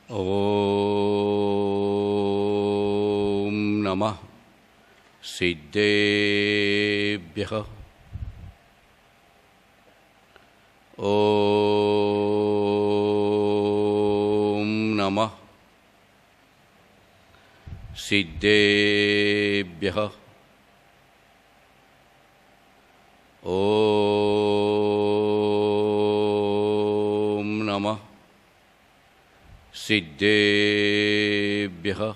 ઓમ નમઃ સિદ્ધેભ્યઃ. ઓમ નમઃ સિદ્ધેભ્યઃ. ઓમ નમઃ સિદ્ધેભ્યઃ.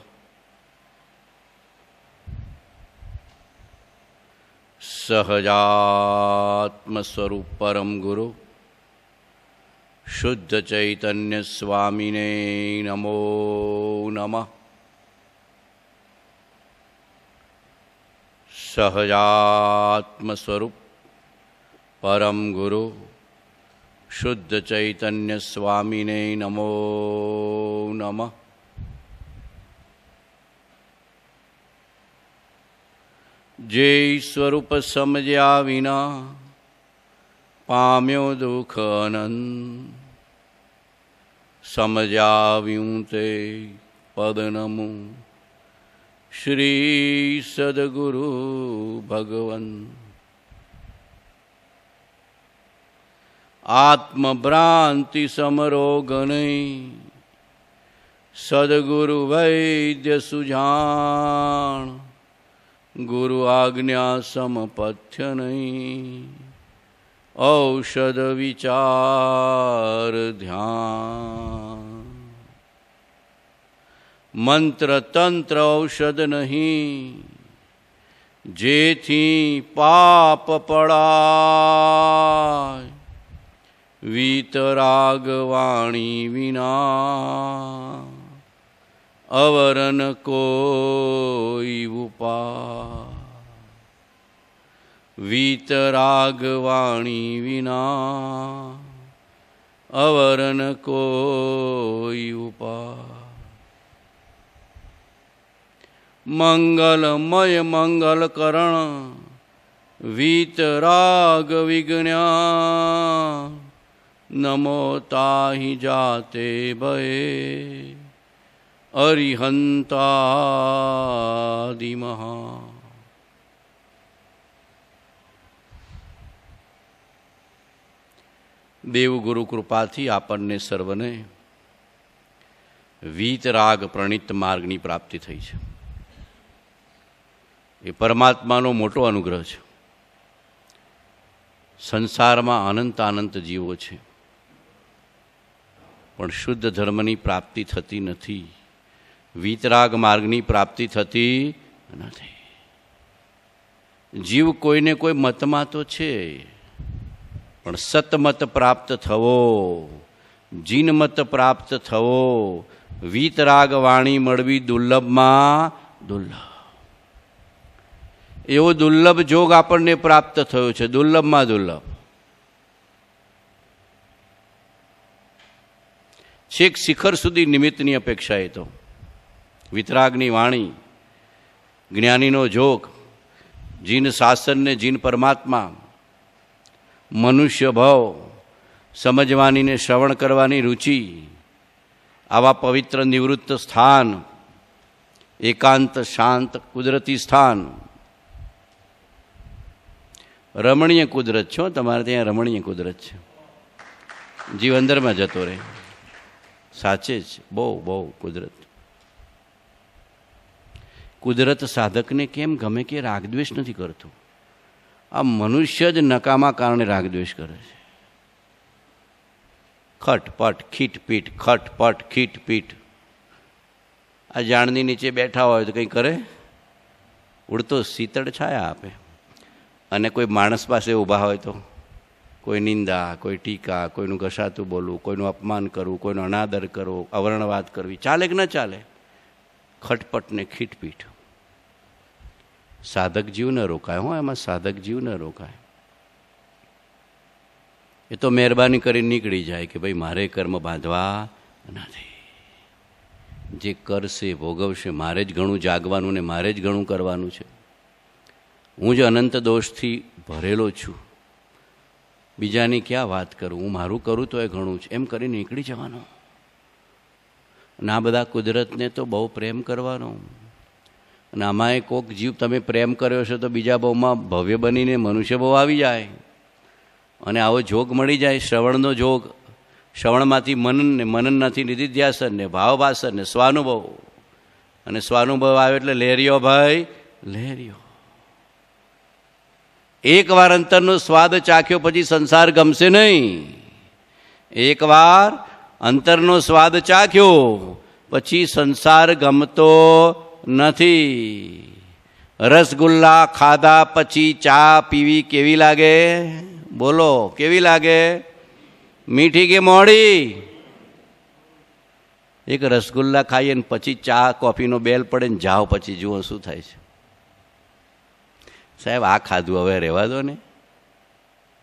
સહજાત્મ સ્વરૂપ પરમ ગુરુ શુદ્ધ ચૈતન્ય સ્વામીને નમો નમઃ. સહજાત્મ સ્વરૂપ પરમ ગુરુ શુદ્ધ ચૈતન્ય સ્વામીને નમો નમઃ. જે સ્વરૂપ સમજ્યા વિના પામ્યો દુઃખ અનંત, સમજાવ્યું તે પદનમું શ્રી સદગુરુ ભગવન. આત્મભ્રાંતિ સમરોગ નહીં, સદગુરુ વૈદ્ય સુજાણ. ગુરુ આજ્ઞા સમપથ્ય નહીં, ઔષધ વિચાર ધ્યાન. મંત્ર તંત્ર ઔષધ નહીં, જેથી પાપ પડાય. વીતરાગ વાણી વિના અવરન કોઈ ઉપાય. વીતરાગ વાણી વિના અવરન કોઈ ઉપાય. મંગલમય મંગલકરણ વીતરાગ વિજ્ઞાન. નમો તાહિ જાતે ભયે અરિહંતાદિમહા. દેવગુરુ કૃપાથી આપણને સર્વને વીતરાગ પ્રણીત માર્ગની પ્રાપ્તિ થઈ છે. એ પરમાત્માનો મોટો અનુગ્રહ છે. સંસારમાં અનંત અનંત જીવો છે, પણ શુદ્ધ ધર્મની પ્રાપ્તિ થતી નથી. વીતરાગ માર્ગની પ્રાપ્તિ થતી નથી. જીવ કોઈને કોઈ મતમાં તો છે, પણ સતમત પ્રાપ્ત થવો, જીનમત પ્રાપ્ત થવો, વીતરાગ વાણી મળવી દુર્લભમાં દુર્લભ. એવો દુર્લભ જોગ આપણને પ્રાપ્ત થયો છે, દુર્લભમાં દુર્લભ. છેક શિખર સુધી નિમિત્તની અપેક્ષા એ તો વિતરાગની વાણી, જ્ઞાનીનો જોગ, જીન શાસનને જીન પરમાત્મા, મનુષ્ય ભાવ, સમજવાની ને શ્રવણ કરવાની રુચિ, આવા પવિત્ર નિવૃત્ત સ્થાન, એકાંત શાંત કુદરતી સ્થાન. રમણીય કુદરત છો, તમારે ત્યાં રમણીય કુદરત છે. જીવ અંદરમાં જતો રહે. સાચે જ બહુ બહુ કુદરત. કુદરત સાધકને કેમ ગમે કે રાગદ્વેષ નથી કરતો. આ મનુષ્ય જ નકામા કારણે રાગદ્વેષ કરે છે. ખટપટ ખીટપીટ, ખટપટ ખીટપીટ. આ ઝાડની નીચે બેઠા હોય તો કંઈ કરે, ઉડતો શીતળ છાયા આપે. અને કોઈ માણસ પાસે ઊભા હોય તો કોઈ નિંદા, કોઈ ટીકા, કોઈનું ઘસાતું બોલવું, કોઈનું અપમાન કરવું, કોઈનો અનાદર કરવો, અવર્ણ વાત કરવી, ચાલે કે ન ચાલે? ખટપટ ને ખીટપીટ. સાધક જીવ ન રોકાય. હો, એમાં સાધક જીવ ન રોકાય. એ તો મહેરબાની કરીને નીકળી જાય કે ભાઈ મારે કર્મ બાંધવા નથી. જે કરશે ભોગવશે. મારે જ ઘણું જાગવાનું ને મારે જ ઘણું કરવાનું છે. હું જ અનંત દોષથી ભરેલો છું, બીજાની ક્યાં વાત કરું, હું મારું કરું તો એ ઘણું છે, એમ કરીને નીકળી જવાનું. અને આ બધા કુદરતને તો બહુ પ્રેમ કરવાનો. અને આમાંય કોઈક જીવ તમે પ્રેમ કર્યો છે તો બીજા બહુમાં ભવ્ય બનીને મનુષ્ય બહુ આવી જાય અને આવો જોગ મળી જાય, શ્રવણનો જોગ. શ્રવણમાંથી મનન ને મનનમાંથી નિધિધ્યાસન ને ભાવભાસન ને સ્વાનુભવ, અને સ્વાનુભવ આવે એટલે લહેરિયો ભાઈ લહેરિયો. એકવાર અંતરનો સ્વાદ ચાખ્યો પછી સંસાર ગમશે નહીં. એકવાર અંતરનો સ્વાદ ચાખ્યો પછી સંસાર ગમતો નથી. રસગુલ્લા ખાધા પછી ચા પીવી કેવી લાગે? બોલો, કેવી લાગે? મીઠી કે મોડી? એક રસગુલ્લા ખાઈએ ને પછી ચા કોફીનો બેલ પડે ને જાઓ, પછી જુઓ શું થાય છે. સાહેબ આ ખાધું હવે રહેવા દો ને.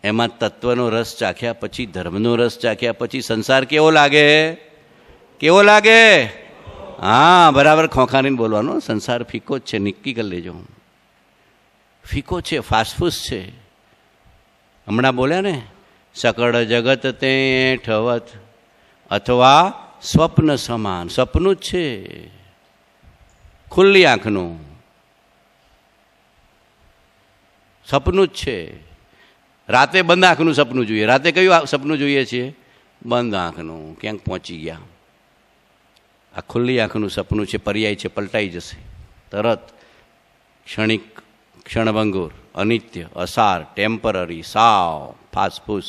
એમાં તત્વનો રસ ચાખ્યા પછી, ધર્મનો રસ ચાખ્યા પછી સંસાર કેવો લાગે? કેવો લાગે? હા, બરાબર ખોખારીને બોલવાનું. સંસાર ફીકો જ છે, નક્કી કરી લેજો. ફીકો છે, ફાસફૂસ છે. હમણાં બોલ્યા ને, સકળ જગત તે ઠવત અથવા સ્વપ્ન સમાન. સપનું જ છે, ખુલ્લી આંખનું સપનું જ છે. રાતે બંધ આંખનું સપનું જોઈએ. રાતે કયું સપનું જોઈએ છીએ? બંધ આંખનું. ક્યાંક પહોંચી ગયા. આ ખુલ્લી આંખનું સપનું છે, પર્યાય છે, પલટાઈ જશે તરત. ક્ષણિક, ક્ષણભંગુર, અનિત્ય, અસાર, ટેમ્પરરી, સાવ ફાસફૂસ.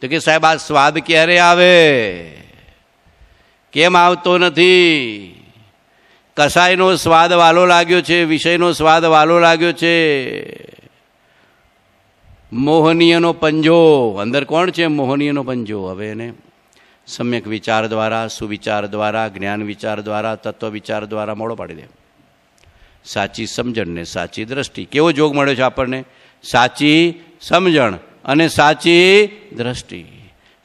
તો કે સાહેબ આ સ્વાદ ક્યારે આવે? કેમ આવતો નથી? કસાયનો સ્વાદ વાલો લાગ્યો છે, વિષયનો સ્વાદ વાલો લાગ્યો છે. મોહનીયનો પંજો, અંદર કોણ છે? મોહનીયનો પંજો. હવે એને સમ્યક વિચાર દ્વારા, સુવિચાર દ્વારા, જ્ઞાન વિચાર દ્વારા, તત્વ વિચાર દ્વારા મોડો પાડી દે. સાચી સમજણ ને સાચી દ્રષ્ટિ. કેવો જોગ મળ્યો છે આપણને? સાચી સમજણ અને સાચી દ્રષ્ટિ.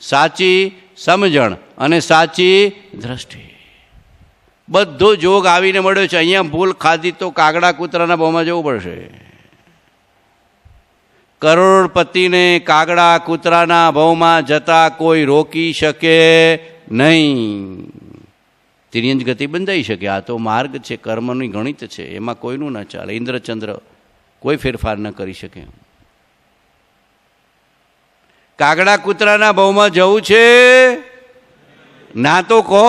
સાચી સમજણ અને સાચી દ્રષ્ટિ, બધો જોગ આવીને મળ્યો છે. અહીંયા ભૂલ ખાધી તો કાગડા કૂતરાના ભાવમાં જવું પડશે. કરોડપતિને કાગડા કૂતરાના ભાવમાં જતા કોઈ રોકી શકે નહીં. તિર્યંજ ગતિ બંધાઈ શકે. આ તો માર્ગ છે, કર્મની ગણિત છે, એમાં કોઈનું ન ચાલે. ઇન્દ્રચંદ્ર કોઈ ફેરફાર ન કરી શકે. કાગડા કૂતરાના ભાવમાં જવું છે ના તો કહો.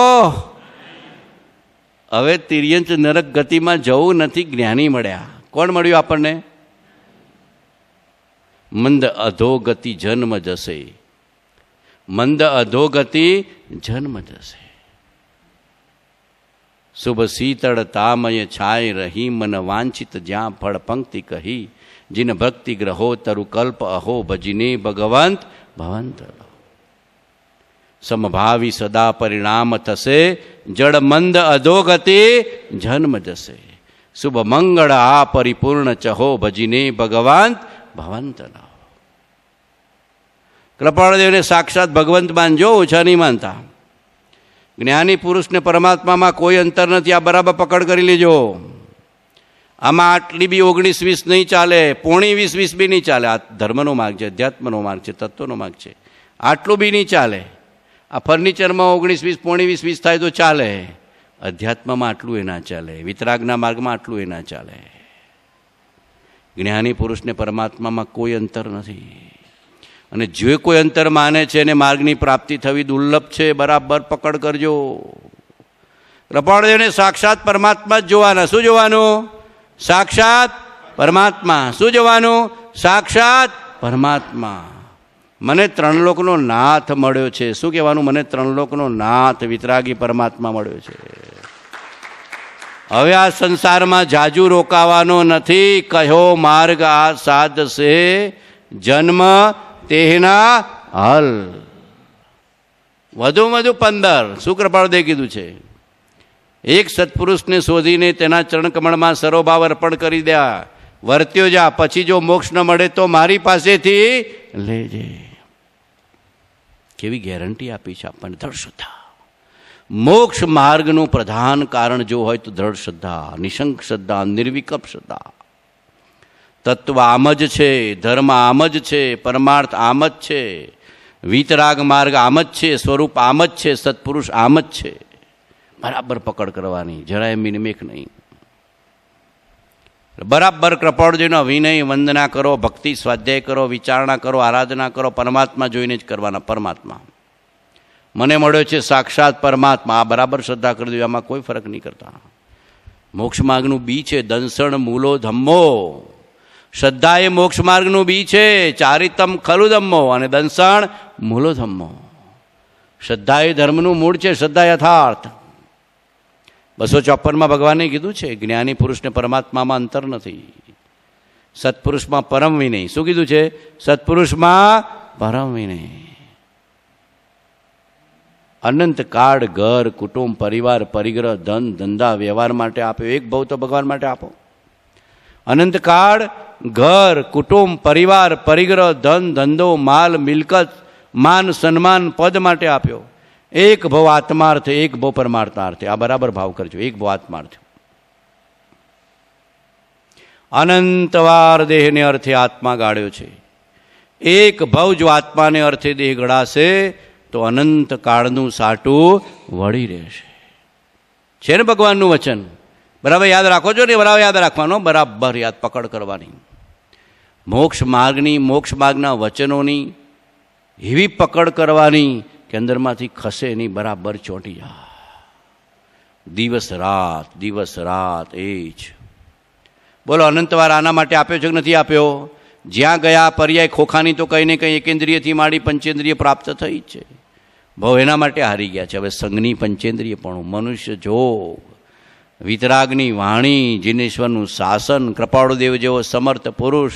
હવે તિર્યંચ નરક ગતિમાં જવું નથી, જ્ઞાની મળ્યા. કોણ મળ્યું આપણને? મંદ અધોગતિ જન્મ જશે. મંદ અધોગતિ જન્મ જશે. શુભ શીતળ તામય છાય રહી, મન વાંછિત જ્યાં ફળ પંક્તિ કહી. જીન ભક્તિ ગ્રહો તરુ કલ્પ અહો, ભજીને ભગવંત ભવંત. સમભાવી સદા પરિણામ થશે, જડ મંદ અધોગતિ જન્મ જશે. શુભ મંગળ આ પરિપૂર્ણ ચહો, ભજીને ભગવંત ભવંત. કૃપાળદેવને સાક્ષાત ભગવંત માનજો, ઓછા નહીં માનતા. જ્ઞાની પુરુષને પરમાત્મામાં કોઈ અંતર નથી. આ બરાબર પકડ કરી લેજો. આમાં આટલી બી 19-20 નહીં ચાલે, પોણી 20-20 બી નહીં ચાલે. આ ધર્મનો માર્ગ છે, અધ્યાત્મનો માર્ગ છે, તત્વનો માર્ગ છે. આટલું બી નહીં ચાલે. આ ફર્નિચરમાં 19-20 પોણી 20-20 થાય તો ચાલે. અધ્યાત્મમાં આટલું એ ના ચાલે. વિતરાગના માર્ગમાં આટલું એ ના ચાલે. જ્ઞાની પુરુષને પરમાત્મામાં કોઈ અંતર નથી. અને જે કોઈ અંતર માને છે એને માર્ગની પ્રાપ્તિ થવી દુર્લભ છે. બરાબર પકડ કરજો. કૃપાળદેવને સાક્ષાત પરમાત્મા જ જોવાના. શું જોવાનું? સાક્ષાત પરમાત્મા. શું જોવાનું? સાક્ષાત પરમાત્મા. મને 3 લોકનો નાથ મળ્યો છે. શું કહેવાનું? મને 3 લોકનો નાથ વિતરાગી પરમાત્મા મળ્યો છે. હવે આ સંસારમાં જાજુ રોકાવાનો નથી. કયો માર્ગ આ સાધશે, જન્મ તેના હલ. વધુમાં વધુ 15. શું કૃપાળદેવે કીધું છે? એક સત્પુરુષને શોધીને તેના ચરણકમળમાં સરોભાવ અર્પણ કરી દે. વર્ત્યો જા. પછી જો મોક્ષ ન મળે તો મારી પાસેથી લેજે. કેવી ગેરંટી આપી છે આપણને? દ્રઢ શ્રદ્ધા. મોક્ષ માર્ગનું પ્રધાન કારણ જો હોય તો દ્રઢ શ્રદ્ધા, નિશંક શ્રદ્ધા, નિર્વિકલ્પ શ્રદ્ધા. તત્વ આમ જ છે, ધર્મ આમ જ છે, પરમાર્થ આમ જ છે, વિતરાગ માર્ગ આમ જ છે, સ્વરૂપ આમ જ છે, સત્પુરુષ આમ જ છે. બરાબર પકડ કરવાની, જરાય મિનમેક નહીં. બરાબર કૃપાળુજીનો વિનય વંદના કરો, ભક્તિ સ્વાધ્યાય કરો, વિચારણા કરો, આરાધના કરો. પરમાત્મા જોઈને જ કરવાના. પરમાત્મા મને મળ્યો છે સાક્ષાત પરમાત્મા, આ બરાબર શ્રદ્ધા કરી દો. આમાં કોઈ ફરક નહીં કરતા. મોક્ષ માર્ગનું બી છે દંસણ મૂલો ધમ્મો. શ્રદ્ધા એ મોક્ષ માર્ગનું બી છે. ચારિતમ ખલુ ધમ્મો અને દંસણ મૂલો ધમ્મો. શ્રદ્ધા એ ધર્મનું મૂળ છે, શ્રદ્ધા યથાર્થ. 254માં ભગવાને કીધું છે જ્ઞાની પુરુષને પરમાત્મામાં અંતર નથી. સત્પુરુષમાં પરમ વિનય. શું કીધું છે? સત્પુરુષમાં પરમ વિનય. અનંતકાળ ઘર, કુટુંબ, પરિવાર, પરિગ્રહ, ધન, ધંધા, વ્યવહાર માટે આપ્યો. એક ભાવ તો ભગવાન માટે આપો. અનંતકાળ ઘર, કુટુંબ, પરિવાર, પરિગ્રહ, ધન, ધંધો, માલ, મિલકત, માન, સન્માન, પદ માટે આપ્યો. એક ભાવ આત્માર્થ, એક ભાવ પરમાર્થાર્થ. આ બરાબર ભાવ કરજો. એક ભાવ આત્માર્થ. અનંતવાર દેહને અર્થે આત્મા ગાળ્યો છે. એક ભાવ જો આત્માને અર્થે દેહ ગળાશે તો અનંત કાળનું સાટું વળી રહેશે. છે ને ભગવાનનું વચન? બરાબર યાદ રાખો છો ને? બરાબર યાદ રાખવાનો, બરાબર યાદ પકડ કરવાની. મોક્ષ માર્ગની, મોક્ષ માર્ગના વચનોની એવી પકડ કરવાની કે અંદરમાંથી ખસે નહીં, બરાબર ચોંટી જાય. દિવસ રાત એ જ. બોલો અનંતવાર આના માટે આપ્યો છે કે નથી આપ્યો? જ્યાં ગયા પર્યાય ખોખાની તો કંઈ ને કંઈ એકેન્દ્રિયથી માંડી પંચેન્દ્રિય પ્રાપ્ત થઈ જ છે. ભાવ એના માટે હારી ગયા છે. હવે સંઘની પંચેન્દ્રિય પણ મનુષ્ય જોગ, વિતરાગની વાણી, જીનેશ્વરનું શાસન, કૃપાળુદેવ જેવો સમર્થ પુરુષ,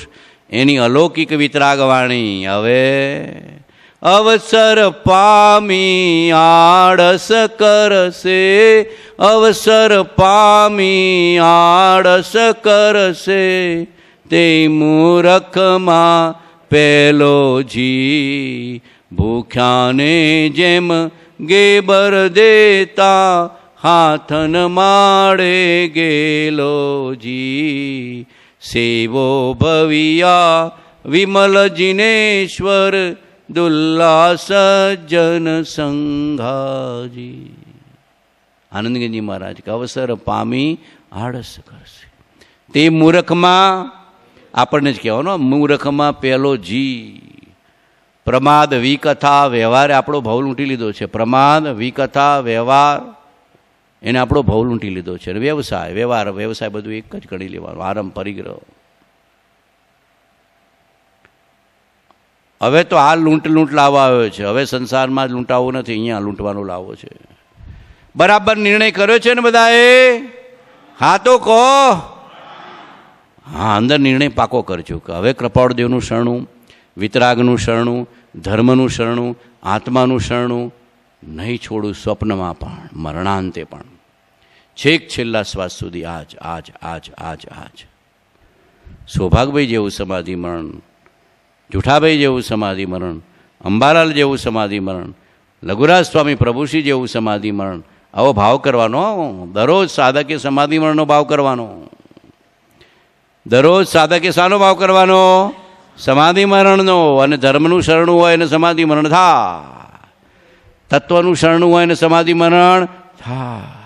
એની અલૌકિક વિતરાગ વાણી. હવે અવસર પામી આળસ કરશે, અવસર પામી આળસ કરશે, તે મૂરખમાં પેલો જી. ભૂખ્યાને જેમ ગેબર દેતા, હાથન માળે ગેલો જી. સેવો ભવિયા વિમલ જીનેશ્વર, દુલ્લા સજ્જન સંઘાજી. આનંદગીરી મહારાજ કે અવસર પામી આળસ કરશે, તે મૂર્ખમાં, આપણને જ કહેવાનો, મૂર્ખમાં પહેલો જી. પ્રમાદ, વિકથા, વ્યવહારે આપણો ભાવ લૂંટી લીધો છે. પ્રમાદ, વિકથા, વ્યવહાર એને આપણો ભાવ લૂંટી લીધો છે. વ્યવસાય, વ્યવહાર, વ્યવસાય બધું એક જ ગણી લેવાનું. આરંભ, પરિગ્રહ. હવે તો આ લૂંટ લાવવા આવ્યો છે. હવે સંસારમાં જ લૂંટાવવું નથી, અહીંયા લૂંટવાનો લાવવો છે. બરાબર નિર્ણય કર્યો છે ને બધાએ? હા તો કહો. હા, અંદર નિર્ણય પાકો કરજો કે હવે કૃપાળુદેવનું શરણું, વિતરાગનું શરણું, ધર્મનું શરણું, આત્માનું શરણું નહીં છોડું. સ્વપ્નમાં પણ, મરણાંતે પણ, છેક છેલ્લા શ્વાસ સુધી. આજ. સૌભાગભાઈ જેવું સમાધિ મરણ, જુઠાભાઈ જેવું સમાધિ મરણ, અંબાલાલ જેવું સમાધિ મરણ, લઘુરાજ સ્વામી પ્રભુશ્રી જેવું સમાધિ મરણ. આવો ભાવ કરવાનો. દરરોજ સાધકે સમાધિ મરણનો ભાવ કરવાનો. દરરોજ સાધકે શાનો ભાવ કરવાનો? સમાધિ મરણનો. અને ધર્મનું શરણું હોય એને સમાધિ મરણ થાય, તત્વનું શરણું હોય એને સમાધિ મરણ થાય.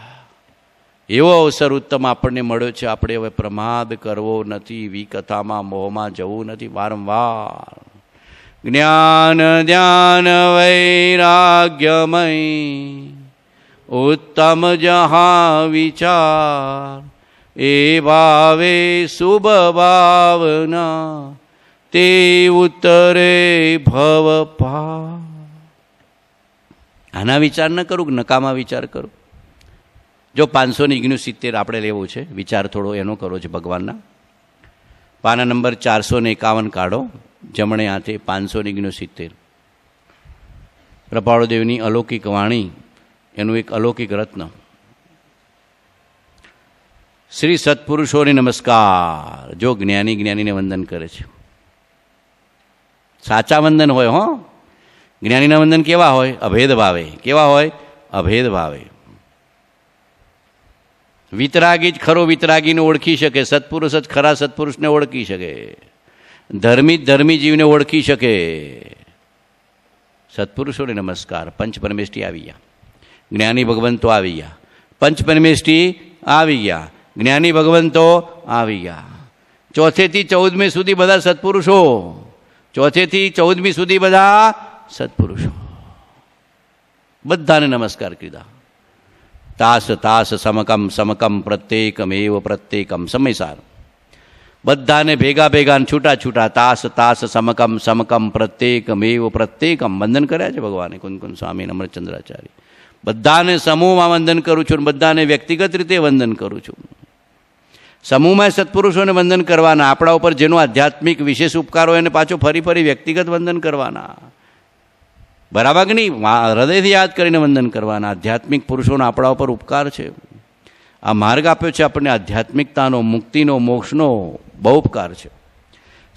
એવો અવસર ઉત્તમ આપણને મળ્યો છે. આપણે હવે પ્રમાદ કરવો નથી, વિકથામાં મોહમાં જવું નથી. વારંવાર જ્ઞાન ધ્યાન વૈરાગ્યમય ઉત્તમ જહા વિચાર, એ ભાવે શુભ ભાવના, તે ઉત્તરે ભવ પા. આના વિચાર ન કરું, નકામા વિચાર કરું. જો 569 આપણે લેવું છે, વિચાર થોડો એનો કરો છે ભગવાનના. પાના નંબર 451 કાઢો, જમણે હાથે 569. કૃપાળુદેવની અલૌકિક વાણી, એનું એક અલૌકિક રત્ન. શ્રી સત્પુરુષોને નમસ્કાર. જો જ્ઞાનીને વંદન કરે છે. સાચા વંદન હોય. હો, જ્ઞાનીના વંદન કેવા હોય? અભેદ ભાવે. કેવા હોય? અભેદ ભાવે. વિતરાગી જ ખરો વિતરાગીને ઓળખી શકે. સત્પુરુષ જ ખરા સત્પુરુષને ઓળખી શકે. ધર્મી જ ધર્મી જીવને ઓળખી શકે. સત્પુરુષોને નમસ્કાર. પંચ પરમેષ્ઠી આવી ગયા, જ્ઞાની ભગવંતો આવી ગયા, પંચપરમેષ્ઠી આવી ગયા, જ્ઞાની ભગવંતો આવી ગયા. ચોથેથી 14મી સુધી બધા સત્પુરુષો, ચોથેથી 14મી સુધી બધા સત્પુરુષો, બધાને નમસ્કાર કીધા. તાસ તાસ સમકમ સમકમ પ્રત્યેકમેવ પ્રત્યેકમ, સમયસાર બધાને ભેગા ભેગા છૂટા છૂટા, તાસ તાસ સમકમ સમકમ પ્રત્યેકમેવ પ્રત્યેકમ વંદન કર્યા છે ભગવાને. કુંદકુંદ સ્વામી, અમૃતચંદ્રાચાર્ય, બધાને સમૂહમાં વંદન કરું છું, બધાને વ્યક્તિગત રીતે વંદન કરું છું. સમૂહમાં સત્પુરુષોને વંદન કરવાના, આપણા ઉપર જેનો આધ્યાત્મિક વિશેષ ઉપકાર હોય એને પાછો ફરી ફરી વ્યક્તિગત વંદન કરવાના, બરાબર કે નહીં? હૃદયથી યાદ કરીને વંદન કરવાના. આધ્યાત્મિક પુરુષોનો આપણા ઉપર ઉપકાર છે. આ માર્ગ આપ્યો છે આપણને આધ્યાત્મિકતાનો, મુક્તિનો, મોક્ષનો બહુ ઉપકાર છે.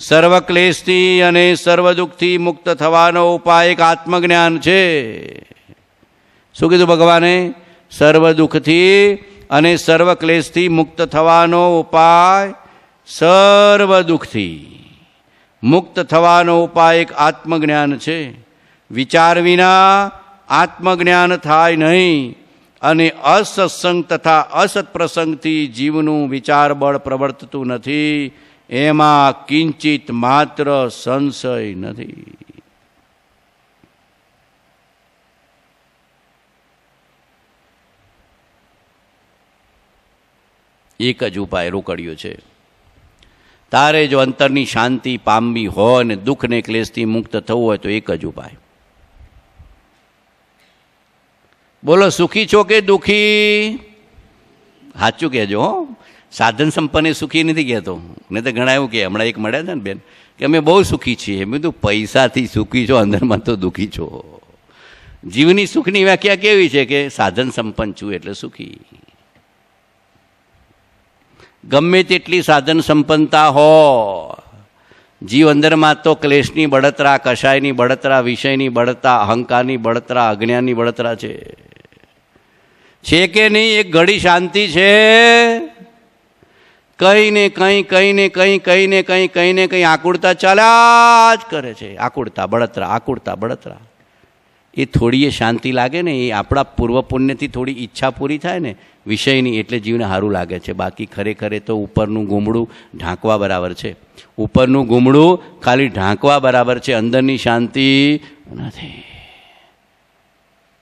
સર્વ ક્લેશથી અને સર્વ દુઃખથી મુક્ત થવાનો ઉપાય એક આત્મજ્ઞાન છે. શું કીધું ભગવાને? સર્વ દુઃખથી અને સર્વ ક્લેશથી મુક્ત થવાનો ઉપાય, સર્વ દુઃખથી મુક્ત થવાનો ઉપાય એક આત્મજ્ઞાન છે. વિચાર વિના આત્મજ્ઞાન થાય નહીં, અને અસત્સંગ તથા અસત પ્રસંગથી જીવનું વિચાર બળ પ્રવર્તતું નથી, એમાં કિંચિત માત્ર સંશય નથી. એક જ ઉપાય રોકડ્યો છે. તારે જો અંતરની શાંતિ પામવી હોય ને દુઃખને ક્લેશથી મુક્ત થવું હોય તો એક જ ઉપાય. બોલો, સુખી છો કે દુઃખી? સાચું કહેજો. સાધન સંપન્ન સુખી નથી કહેતો. ને તો ઘણા એવું કે, હમણાં એક મળ્યા છે ને બેન, કે અમે બહુ સુખી છીએ. મેં કીધું પૈસાથી સુખી છો, અંદરમાં તો દુઃખી છો. જીવની સુખની વ્યાખ્યા કેવી છે કે સાધન સંપન્ન છું એટલે સુખી. ગમે તેટલી સાધન સંપન્નતા હો, જીવ અંદરમાં તો ક્લેશની બળતરા, કશાયની બળતરા, વિષયની બળતરા, અહંકારની બળતરા, અજ્ઞાનની બળતરા છે કે નહીં? એક ઘડી શાંતિ છે? કંઈ ને કંઈ, કંઈ ને કંઈ, કંઈ ને કંઈ, કંઈ ને કંઈ આકુળતા ચાલ્યા જ કરે છે. આકુળતા બળતરા, આકુળતા બળતરા. એ થોડી એ શાંતિ લાગે ને, એ આપણા પૂર્વ પુણ્યથી થોડી ઈચ્છા પૂરી થાય ને વિષયની, એટલે જીવને સારું લાગે છે. બાકી ખરેખર તો ઉપરનું ગુમડું ઢાંકવા બરાબર છે. ઉપરનું ગુમડું ખાલી ઢાંકવા બરાબર છે, અંદરની શાંતિ નથી.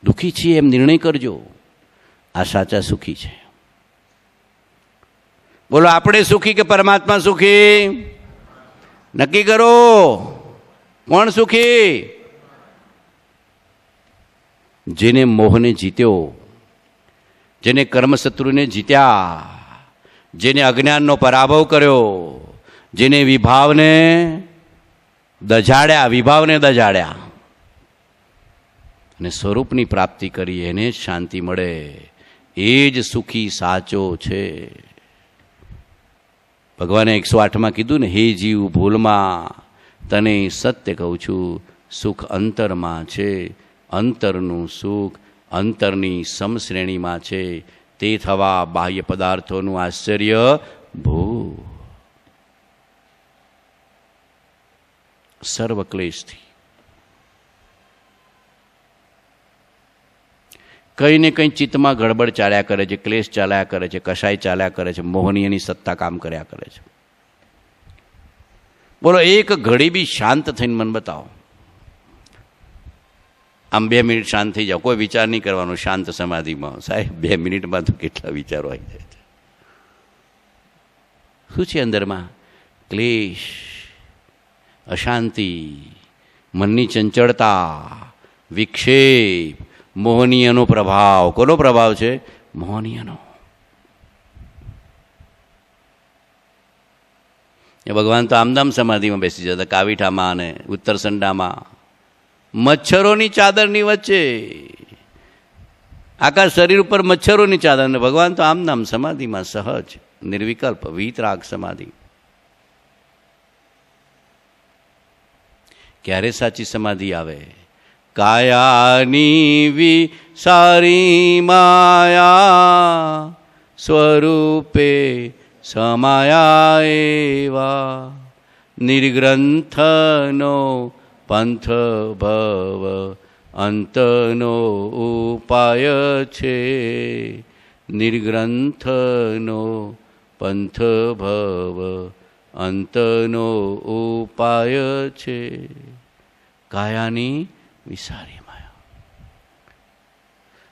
દુઃખી છીએ એમ નિર્ણય કરજો, આ સાચા સુખી છે. બોલો, આપણે સુખી કે પરમાત્મા સુખી? નક્કી કરો, કોણ સુખી? જેને મોહને જીત્યો, જેને કર્મશત્રુને જીત્યા, જેને અજ્ઞાનનો પરાભવ કર્યો, જેને વિભાવને દજાડ્યા અને સ્વરૂપની પ્રાપ્તિ કરી, એને જ શાંતિ મળે. એ જ સુખી સાચો છે. ભગવાને 108માં કીધું ને, હે જીવ ભૂલમાં તને સત્ય કહું છું, સુખ અંતરમાં છે. અંતરનું સુખ અંતરની સમશ્રેણીમાં છે. તે થવા બાહ્ય પદાર્થોનું આશ્ચર્ય ભૂ. સર્વ ક્લેશથી કંઈ ને કંઈ ચિત્તમાં ગડબડ ચાલ્યા કરે છે, ક્લેશ ચાલ્યા કરે છે, કશાય ચાલ્યા કરે છે, મોહનીયની સત્તા કામ કર્યા કરે છે. બોલો, એક ઘડી બી શાંત થઈને મને બતાવો. આમ 2 મિનિટ શાંત થઈ જાઓ, કોઈ વિચાર નહીં કરવાનો. શાંત સમાધિમાં સાહેબ 2 મિનિટમાં તો કેટલા વિચારો આવી જાય છે. શું છે અંદરમાં? ક્લેશ, અશાંતિ, મનની ચંચળતા, વિક્ષેપ, મોહનીયનો પ્રભાવ. કોનો પ્રભાવ છે? મોહનીયનો. એ ભગવાન તો આમદામ સમાધિમાં બેસી જતા, કાવીઠામાં અને ઉત્તરસંડામાં, મચ્છરોની ચાદરની વચ્ચે, આખા શરીર ઉપર મચ્છરોની ચાદર. ને ભગવાન તો આમનામ સમાધિમાં, સહજ નિર્વિકલ્પ વીતરાગ સમાધિ. ક્યારે સાચી સમાધિ આવે? કાયાની વિસારી માયા સ્વરૂપે સમાયા એવા, નિર્ગ્રંથનો પંથ ભવ અંતનો ઉપાય છે. નિર્ગ્રંથનો પંથ ભવ અંતનો ઉપાય છે, કાયાની વિસારી માયા.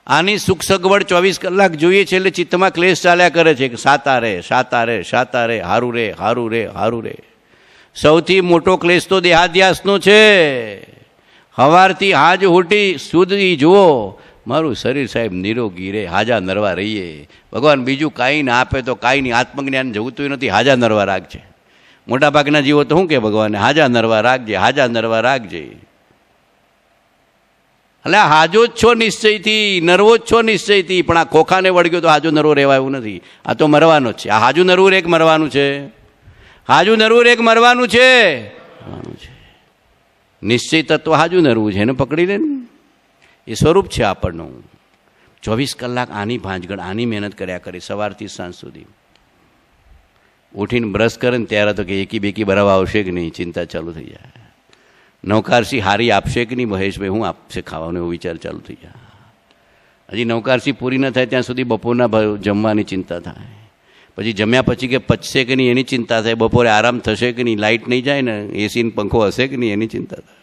આની સુખ સગવડ 24 કલાક જોઈએ છે એટલે ચિત્તમાં ક્લેશ ચાલ્યા કરે છે કે સાતા રે સાતા રે સાતા રે, હારું રે હારું રે હારું રે. સૌથી મોટો ક્લેશ તો દેહાધ્યાસનો છે. હવારથી હાજ હોટી સુધી જુઓ મારું શરીર સાહેબ નિરોગી રે, હાજા નરવા રહીએ. ભગવાન બીજું કાંઈ ના આપે તો કાંઈ નહીં, આત્મજ્ઞાન જવતું નથી, હાજા નરવા રાખજે. મોટાભાગના જીવો તો શું કે ભગવાને હાજા નરવા રાખજે, હાજા નરવા રાખજે. એટલે હાજો જ છો નિશ્ચયથી, નરવો જ છો નિશ્ચયથી, પણ આ ખોખાને વળગ્યો તો હાજો નરવો રહેવા એવું નથી. આ તો મરવાનો જ છે. આ હાજુ નરવું રેક મરવાનું છે, હાજુ નરવું રેક મરવાનું છે. નિશ્ચય તત્વ હાજુ નરવું છે, એને પકડી લે ને. એ સ્વરૂપ છે આપણનું. 24 કલાક આની ભાંજગડ, આની મહેનત કર્યા કરે સવારથી સાંજ સુધી. ઉઠીને બ્રશ કરે ને ત્યારે તો કે એકી બેકી બરાબર આવશે કે નહીં, ચિંતા ચાલુ થઈ જાય. નૌકારસી હારી આપશે કે નહીં, મહેશભાઈ હું આપશે ખાવાનું, એવો વિચાર ચાલુ થઈ જાય. હજી નૌકારસી પૂરી ન થાય ત્યાં સુધી બપોરના જમવાની ચિંતા થાય. પછી જમ્યા પછી કે પચશે કે નહીં એની ચિંતા થાય. બપોરે આરામ થશે કે નહીં, લાઇટ નહીં જાય ને, એસીને પંખો હશે કે નહીં એની ચિંતા થાય.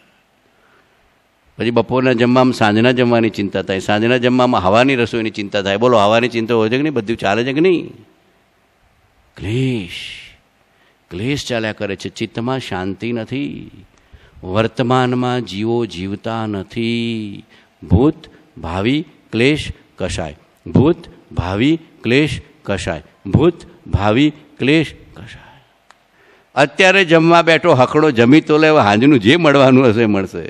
પછી બપોરના જમવામાં સાંજના જમવાની ચિંતા થાય, સાંજના જમવામાં હવાની રસોઈની ચિંતા થાય. બોલો હવાની ચિંતા હોય છે કે નહીં, બધું ચાલે છે કે નહીં? ક્લેશ ક્લેશ ચાલ્યા કરે છે. ચિત્તમાં શાંતિ નથી. વર્તમાનમાં જીવો જીવતા નથી. ભૂત ભાવિ ક્લેશ કશાય, ભૂત ભાવિ ક્લેશ કશાય, ભૂત ભાવિ ક્લેશ કશાય. અત્યારે જમવા બેઠો હકડો જમી તો લે, હાંજનું જે મળવાનું હશે મળશે.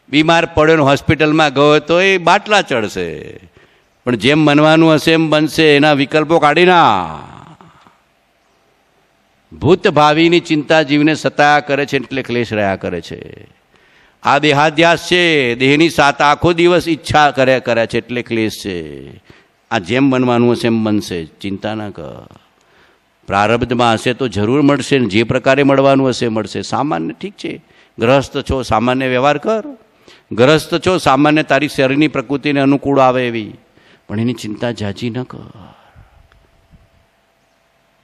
બીમાર પડ્યો ને હોસ્પિટલમાં ગયો તો એ બાટલા ચડશે, પણ જેમ બનવાનું હશે એમ બનશે. એના વિકલ્પો કાઢી ના. ભૂત ભાવિની ચિંતા જીવને સતાયા કરે છે એટલે ક્લેશ રહ્યા કરે છે. આ દેહાધ્યાસ છે. દેહની સાથ આખો દિવસ ઈચ્છા કર્યા છે એટલે ક્લેશ છે. આ જેમ બનવાનું હશે એમ બનશે, ચિંતા ના કર. પ્રારબ્ધમાં હશે તો જરૂર મળશે ને, જે પ્રકારે મળવાનું હશે મળશે. સામાન્ય ઠીક છે, ગ્રહસ્થ છો સામાન્ય વ્યવહાર કર, ગ્રહસ્થ છો સામાન્ય તારી શરીરની પ્રકૃતિને અનુકૂળ આવે એવી, પણ એની ચિંતા જાજી ન કર.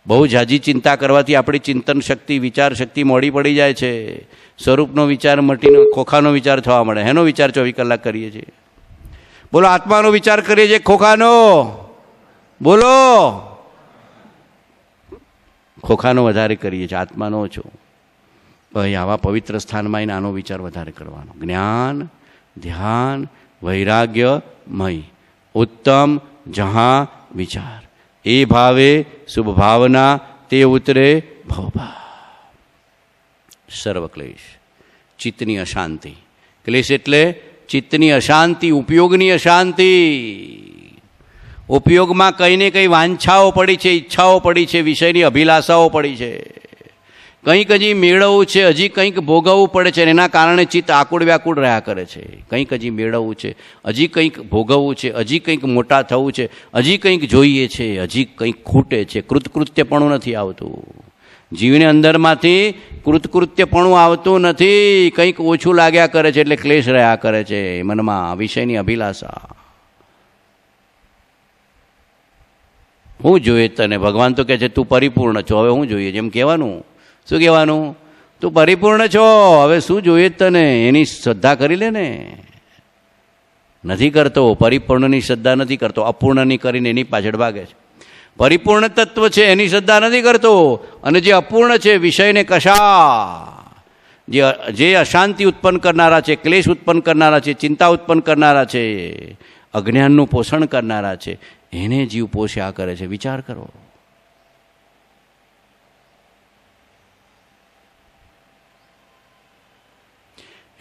બહુ જાજી ચિંતા કરવાથી આપણી ચિંતન શક્તિ, વિચાર શક્તિ મોડી પડી જાય છે. સ્વરૂપનો વિચાર મટીને ખોખાનો વિચાર થવા મળે. એનો વિચાર 24 કલાક કરીએ છીએ. બોલો આત્માનો વિચાર કરીએ છીએ ખોખાનો? બોલો ખોખાનો વધારે કરીએ છીએ, આત્માનો ઓછો. ભાઈ આવા પવિત્ર સ્થાનમાં આવીને આનો વિચાર વધારે કરવાનો. જ્ઞાન ધ્યાન વૈરાગ્યમય ઉત્તમ જહાં વિચાર, એ ભાવે શુભ ભાવના, તે ઉતરે ભવભાવ. સર્વ ક્લેશ ચિત્તની અશાંતિ. ક્લેશ એટલે ચિત્તની અશાંતિ, ઉપયોગની અશાંતિ. ઉપયોગમાં કંઈ ને કંઈ વાંછાઓ પડી છે, ઈચ્છાઓ પડી છે, વિષયની અભિલાષાઓ પડી છે. કંઈક હજી મેળવવું છે, હજી કંઈક ભોગવવું પડે છે, એના કારણે ચિત્ત આકુળ વ્યાકુળ રહ્યા કરે છે. કંઈક હજી મેળવવું છે, હજી કંઈક ભોગવવું છે, હજી કંઈક મોટા થવું છે, હજી કંઈક જોઈએ છે, હજી કંઈક ખૂટે છે. કૃતકૃત્યપણું નથી આવતું જીવને અંદરમાંથી, કૃતકૃત્યપણું આવતું નથી. કંઈક ઓછું લાગ્યા કરે છે એટલે ક્લેશ રહ્યા કરે છે મનમાં, વિષયની અભિલાષા. હું જોઈએ તને? ભગવાન તો કહે છે તું પરિપૂર્ણ છો, હવે હું જોઈએ? જેમ કહેવાનું, શું કહેવાનું? તું પરિપૂર્ણ છો, હવે શું જોઈએ તને? એની શ્રદ્ધા કરી લે ને. નથી કરતો, પરિપૂર્ણની શ્રદ્ધા નથી કરતો, અપૂર્ણની કરીને એની પાછળ ભાગે છે. પરિપૂર્ણ તત્વ છે એની શ્રદ્ધા નથી કરતો, અને જે અપૂર્ણ છે વિષયને કશા, જે અશાંતિ ઉત્પન્ન કરનારા છે, ક્લેશ ઉત્પન્ન કરનારા છે, ચિંતા ઉત્પન્ન કરનારા છે, અજ્ઞાનનું પોષણ કરનારા છે, એને જીવ પોષ્યા કરે છે. વિચાર કરો.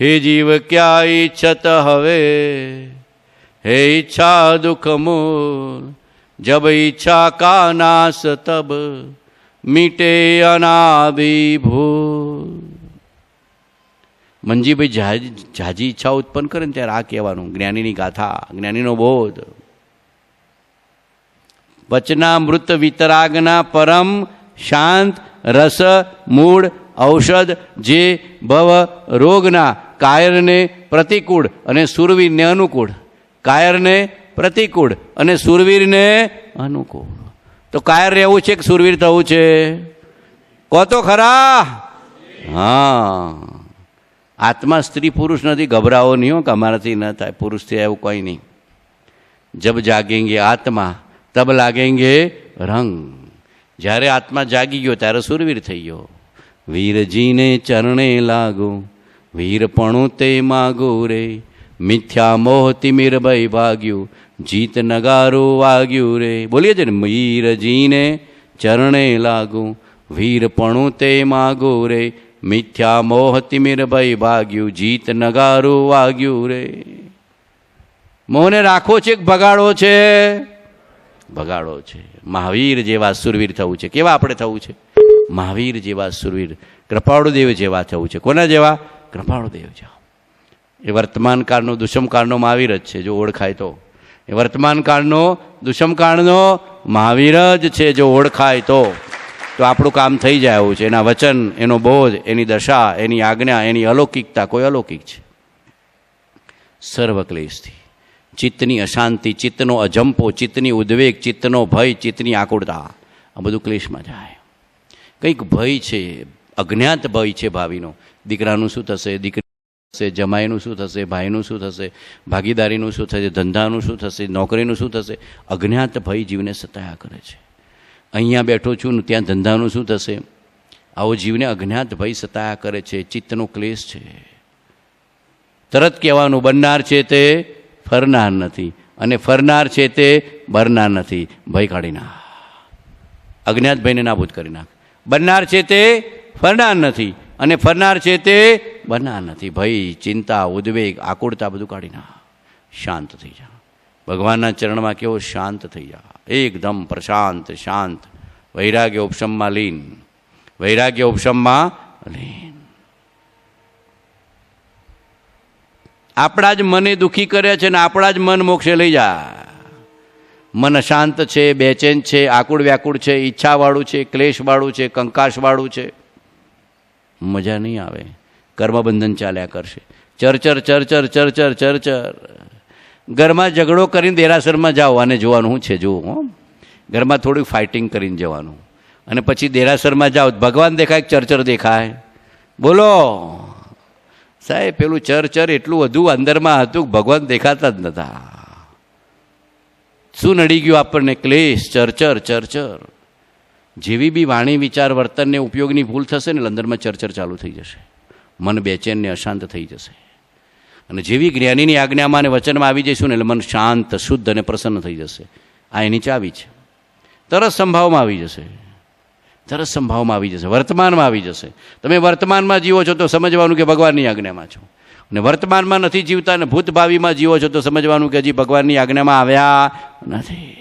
હે જીવ ક્યા ઈચ્છત હવે, હે ઈચ્છા દુઃખ મૂળ, જબ ઈચ્છા કા નાશ તબ મીટે અનાભિભૂત. મંજીભાઈ જાજી ઈચ્છા ઉત્પન્ન કરે ને ત્યારે આ કહેવાનું, જ્ઞાનીની ગાથા, જ્ઞાનીનો બોધ. વચનામૃત વિતરાગના પરમ શાંત રસ મૂળ ઔષધ, જે ભવ રોગના કાયરને પ્રતિકૂળ અને સુરવીરને અનુકૂળ, કાયરને પ્રતિકૂળ અને શૂરવીરને અનુકૂળ. તો કાયર રહેવું છે કે શૂરવીર થવું છે? કહો તો ખરા. હા, આત્મા સ્ત્રી પુરુષ નથી. ગભરાવો નહીં હો કે અમારાથી ન થાય, પુરુષથી એવું કંઈ નહીં. જબ જાગેંગે આત્મા તબ લાગેંગે રંગ. જ્યારે આત્મા જાગી ગયો ત્યારે શૂરવીર થઈ ગયો. વીરજીને ચરણે લાગો, વીરપણું તે માગો રે, મિથ્યા મોહ તિમિર ભય ભાગ્યું, જીત નગારું વાગ્યું રે. બોલીએ છે ને, વીરજીને ચરણે લાગો, વીરપણું તે માગો રે, મિથ્યા મોહ તિમિર ભય ભાગ્યું, જીત નગારું વાગ્યું રે. મોહને રાખવો છે કે ભગાડવો છે? ભગાડવો છે. મહાવીર જેવા સુરવીર થવું છે. કેવા આપણે થવું છે? મહાવીર જેવા સુરવીર, કૃપાળુદેવ જેવા થવું છે. કોના જેવા? કૃપાળુદેવ જેવા. એ વર્તમાન કાળનો દુષ્મકાળનો મહાવીર જ છે, જો ઓળખાય તો. એ વર્તમાન કાળનો દુષ્મકાળનો મહાવીર જ છે, જો ઓળખાય તો આપણું કામ થઈ જાય એવું છે. એના વચન, એનો બોધ, એની દશા, એની આજ્ઞા, એની અલૌકિકતા કોઈ અલૌકિક છે. સર્વ ક્લેશથી ચિત્તની અશાંતિ, ચિત્તનો અજંપો, ચિત્તની ઉદ્વેગ, ચિત્તનો ભય, ચિત્તની આકુળતા, આ બધું ક્લેશમાં જાય. કંઈક ભય છે, અજ્ઞાત ભય છે ભાવિનો. દીકરાનું શું થશે, દીકરી થશે, જમાઈનું શું થશે, ભાઈનું શું થશે, ભાગીદારીનું શું થશે, ધંધાનું શું થશે, નોકરીનું શું થશે. અજ્ઞાત ભય જીવને સતાયા કરે છે. અહીંયા બેઠો છું ને ત્યાં ધંધાનું શું થશે, આવો જીવને અજ્ઞાત ભય સતાયા કરે છે. ચિત્તનો ક્લેશ છે. તરત કહેવાનું, બનનાર છે તે ફરનાર નથી, અને ફરનાર છે તે બરનાર નથી. ભય કાઢી નાખ, અજ્ઞાત ભયને નાબૂદ કરી નાખ. બનનાર છે તે ફરનાર નથી, અને ફરનાર છે તે બનનાર નથી. ભય, ચિંતા, ઉદ્વેગ, આકુળતા બધું કાઢી નાખ. શાંત થઈ જા. ભગવાનના ચરણમાં કેવો શાંત થઈ જા, એકદમ પ્રશાંત શાંત. વૈરાગ્ય ઉપશમમાં લીન, વૈરાગ્ય ઉપશમમાં લીન. આપણા જ મને દુઃખી કરે છે ને આપણા જ મન મોક્ષે લઈ જાય. મન અશાંત છે, બેચેન છે, આકુળ વ્યાકુળ છે, ઈચ્છાવાળું છે, ક્લેશવાળું છે, કંકાશવાળું છે. મજા નહીં આવે. કર્મબંધન ચાલ્યા કરશે. ચરચર ચરચર ચરચર ચરચર. ઘરમાં ઝઘડો કરીને દેરાસરમાં જાઓ અને જોવાનું શું છે, જુઓ. ઘરમાં થોડું ફાઇટિંગ કરીને જવાનું, અને પછી દેરાસરમાં જાઓ, ભગવાન દેખાય કે ચરચર દેખાય? બોલો સાહેબ, પેલું ચરચર એટલું બધું અંદરમાં હતું કે ભગવાન દેખાતા જ નતા. શું નડી ગયું આપણને? ક્લેશ, ચરચર ચરચર. જેવી બી વાણી, વિચાર, વર્તનને ઉપયોગની ભૂલ થશે ને, અંદરમાં ચરચર ચાલુ થઈ જશે. મન બેચેનને અશાંત થઈ જશે. અને જેવી જ્ઞાનીની આજ્ઞામાં અને વચનમાં આવી જઈશું ને, એટલે મન શાંત, શુદ્ધ અને પ્રસન્ન થઈ જશે. આ એની ચાવી છે. તરત સંભાવમાં આવી જશે, તરત સંભાવમાં આવી જશે, વર્તમાનમાં આવી જશે. તમે વર્તમાનમાં જીવો છો તો સમજવાનું કે ભગવાનની આજ્ઞામાં છો, અને વર્તમાનમાં નથી જીવતા અને ભૂતભાવીમાં જીવો છો તો સમજવાનું કે હજી ભગવાનની આજ્ઞામાં આવ્યા નથી.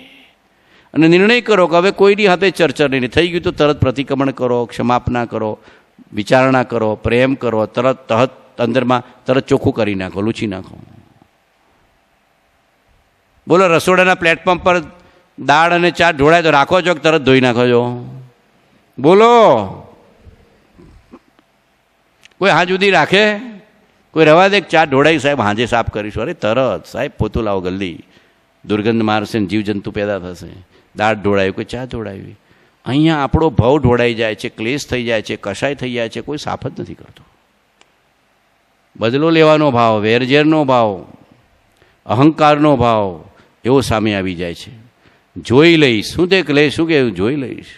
અને નિર્ણય કરો કે હવે કોઈની હાથે ચર્ચા નહીં. થઈ ગયું તો તરત પ્રતિક્રમણ કરો, ક્ષમાપના કરો, વિચારણા કરો, પ્રેમ કરો, તરત અંદરમાં તરત ચોખ્ખું કરી નાખો, લૂછી નાખો. બોલો, રસોડાના પ્લેટફોર્મ પર દાળ અને ચા ઢોળાય તો રાખો છો કે તરત ધોઈ નાખો છો? બોલો, કોઈ હાથ સુધી રાખે? કોઈ રવા દે ચા ઢોળાઈ, સાહેબ હાજે સાફ કરીશું. અરે તરત સાહેબ પોતું લાવો, જલ્દી, દુર્ગંધ મારશે ને જીવજંતુ પેદા થશે. દાળ ઢોળાયું, કોઈ ચા ઢોળાવી. અહીંયા આપણો ભાવ ઢોળાઈ જાય છે, ક્લેશ થઈ જાય છે, કશાય થઈ જાય છે, કોઈ સાફ જ નથી કરતો. બદલો લેવાનો ભાવ, વેરઝેરનો ભાવ, અહંકારનો ભાવ એવો સામે આવી જાય છે. જોઈ લઈશ, શું તે ક્લેશ, શું કે જોઈ લઈશ?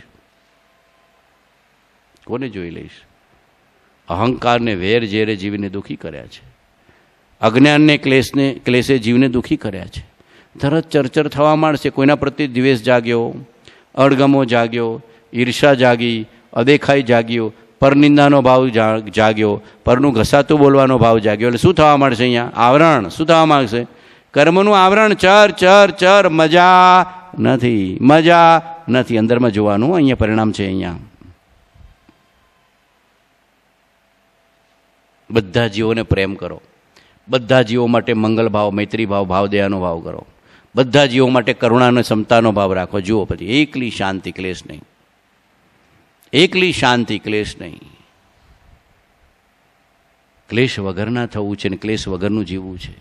કોને જોઈ લઈશ? અહંકારને વેર ઝેરે જીવને દુઃખી કર્યા છે. અજ્ઞાનને ક્લેશે જીવને દુઃખી કર્યા છે. તરત ચરચર થવા માંડશે. કોઈના પ્રત્યે દ્વેષ જાગ્યો, અણગમો જાગ્યો, ઈર્ષા જાગી, અદેખાઈ જાગ્યો, પરનિંદાનો ભાવ જાગ્યો, પરનું ઘસાતું બોલવાનો ભાવ જાગ્યો. એટલે શું થવા માંડશે? અહીંયા આવરણ શું થવા માંગશે? કર્મનું આવરણ. ચર ચર ચર. મજા નથી, મજા નથી. અંદરમાં જોવાનું, અહીંયા પરિણામ છે. અહીંયા બધા જીવોને પ્રેમ કરો, બધા જીવો માટે મંગલ ભાવ, મૈત્રી ભાવ, ભાવદયાનો ભાવ કરો, બધા જીવો માટે કરુણા અને ક્ષમતાનો ભાવ રાખો. જુઓ, પછી એકલી શાંતિ, ક્લેશ નહીં. એકલી શાંતિ, ક્લેશ નહીં. ક્લેશ વગરના થવું છે ને ક્લેશ વગરનું જીવવું છે.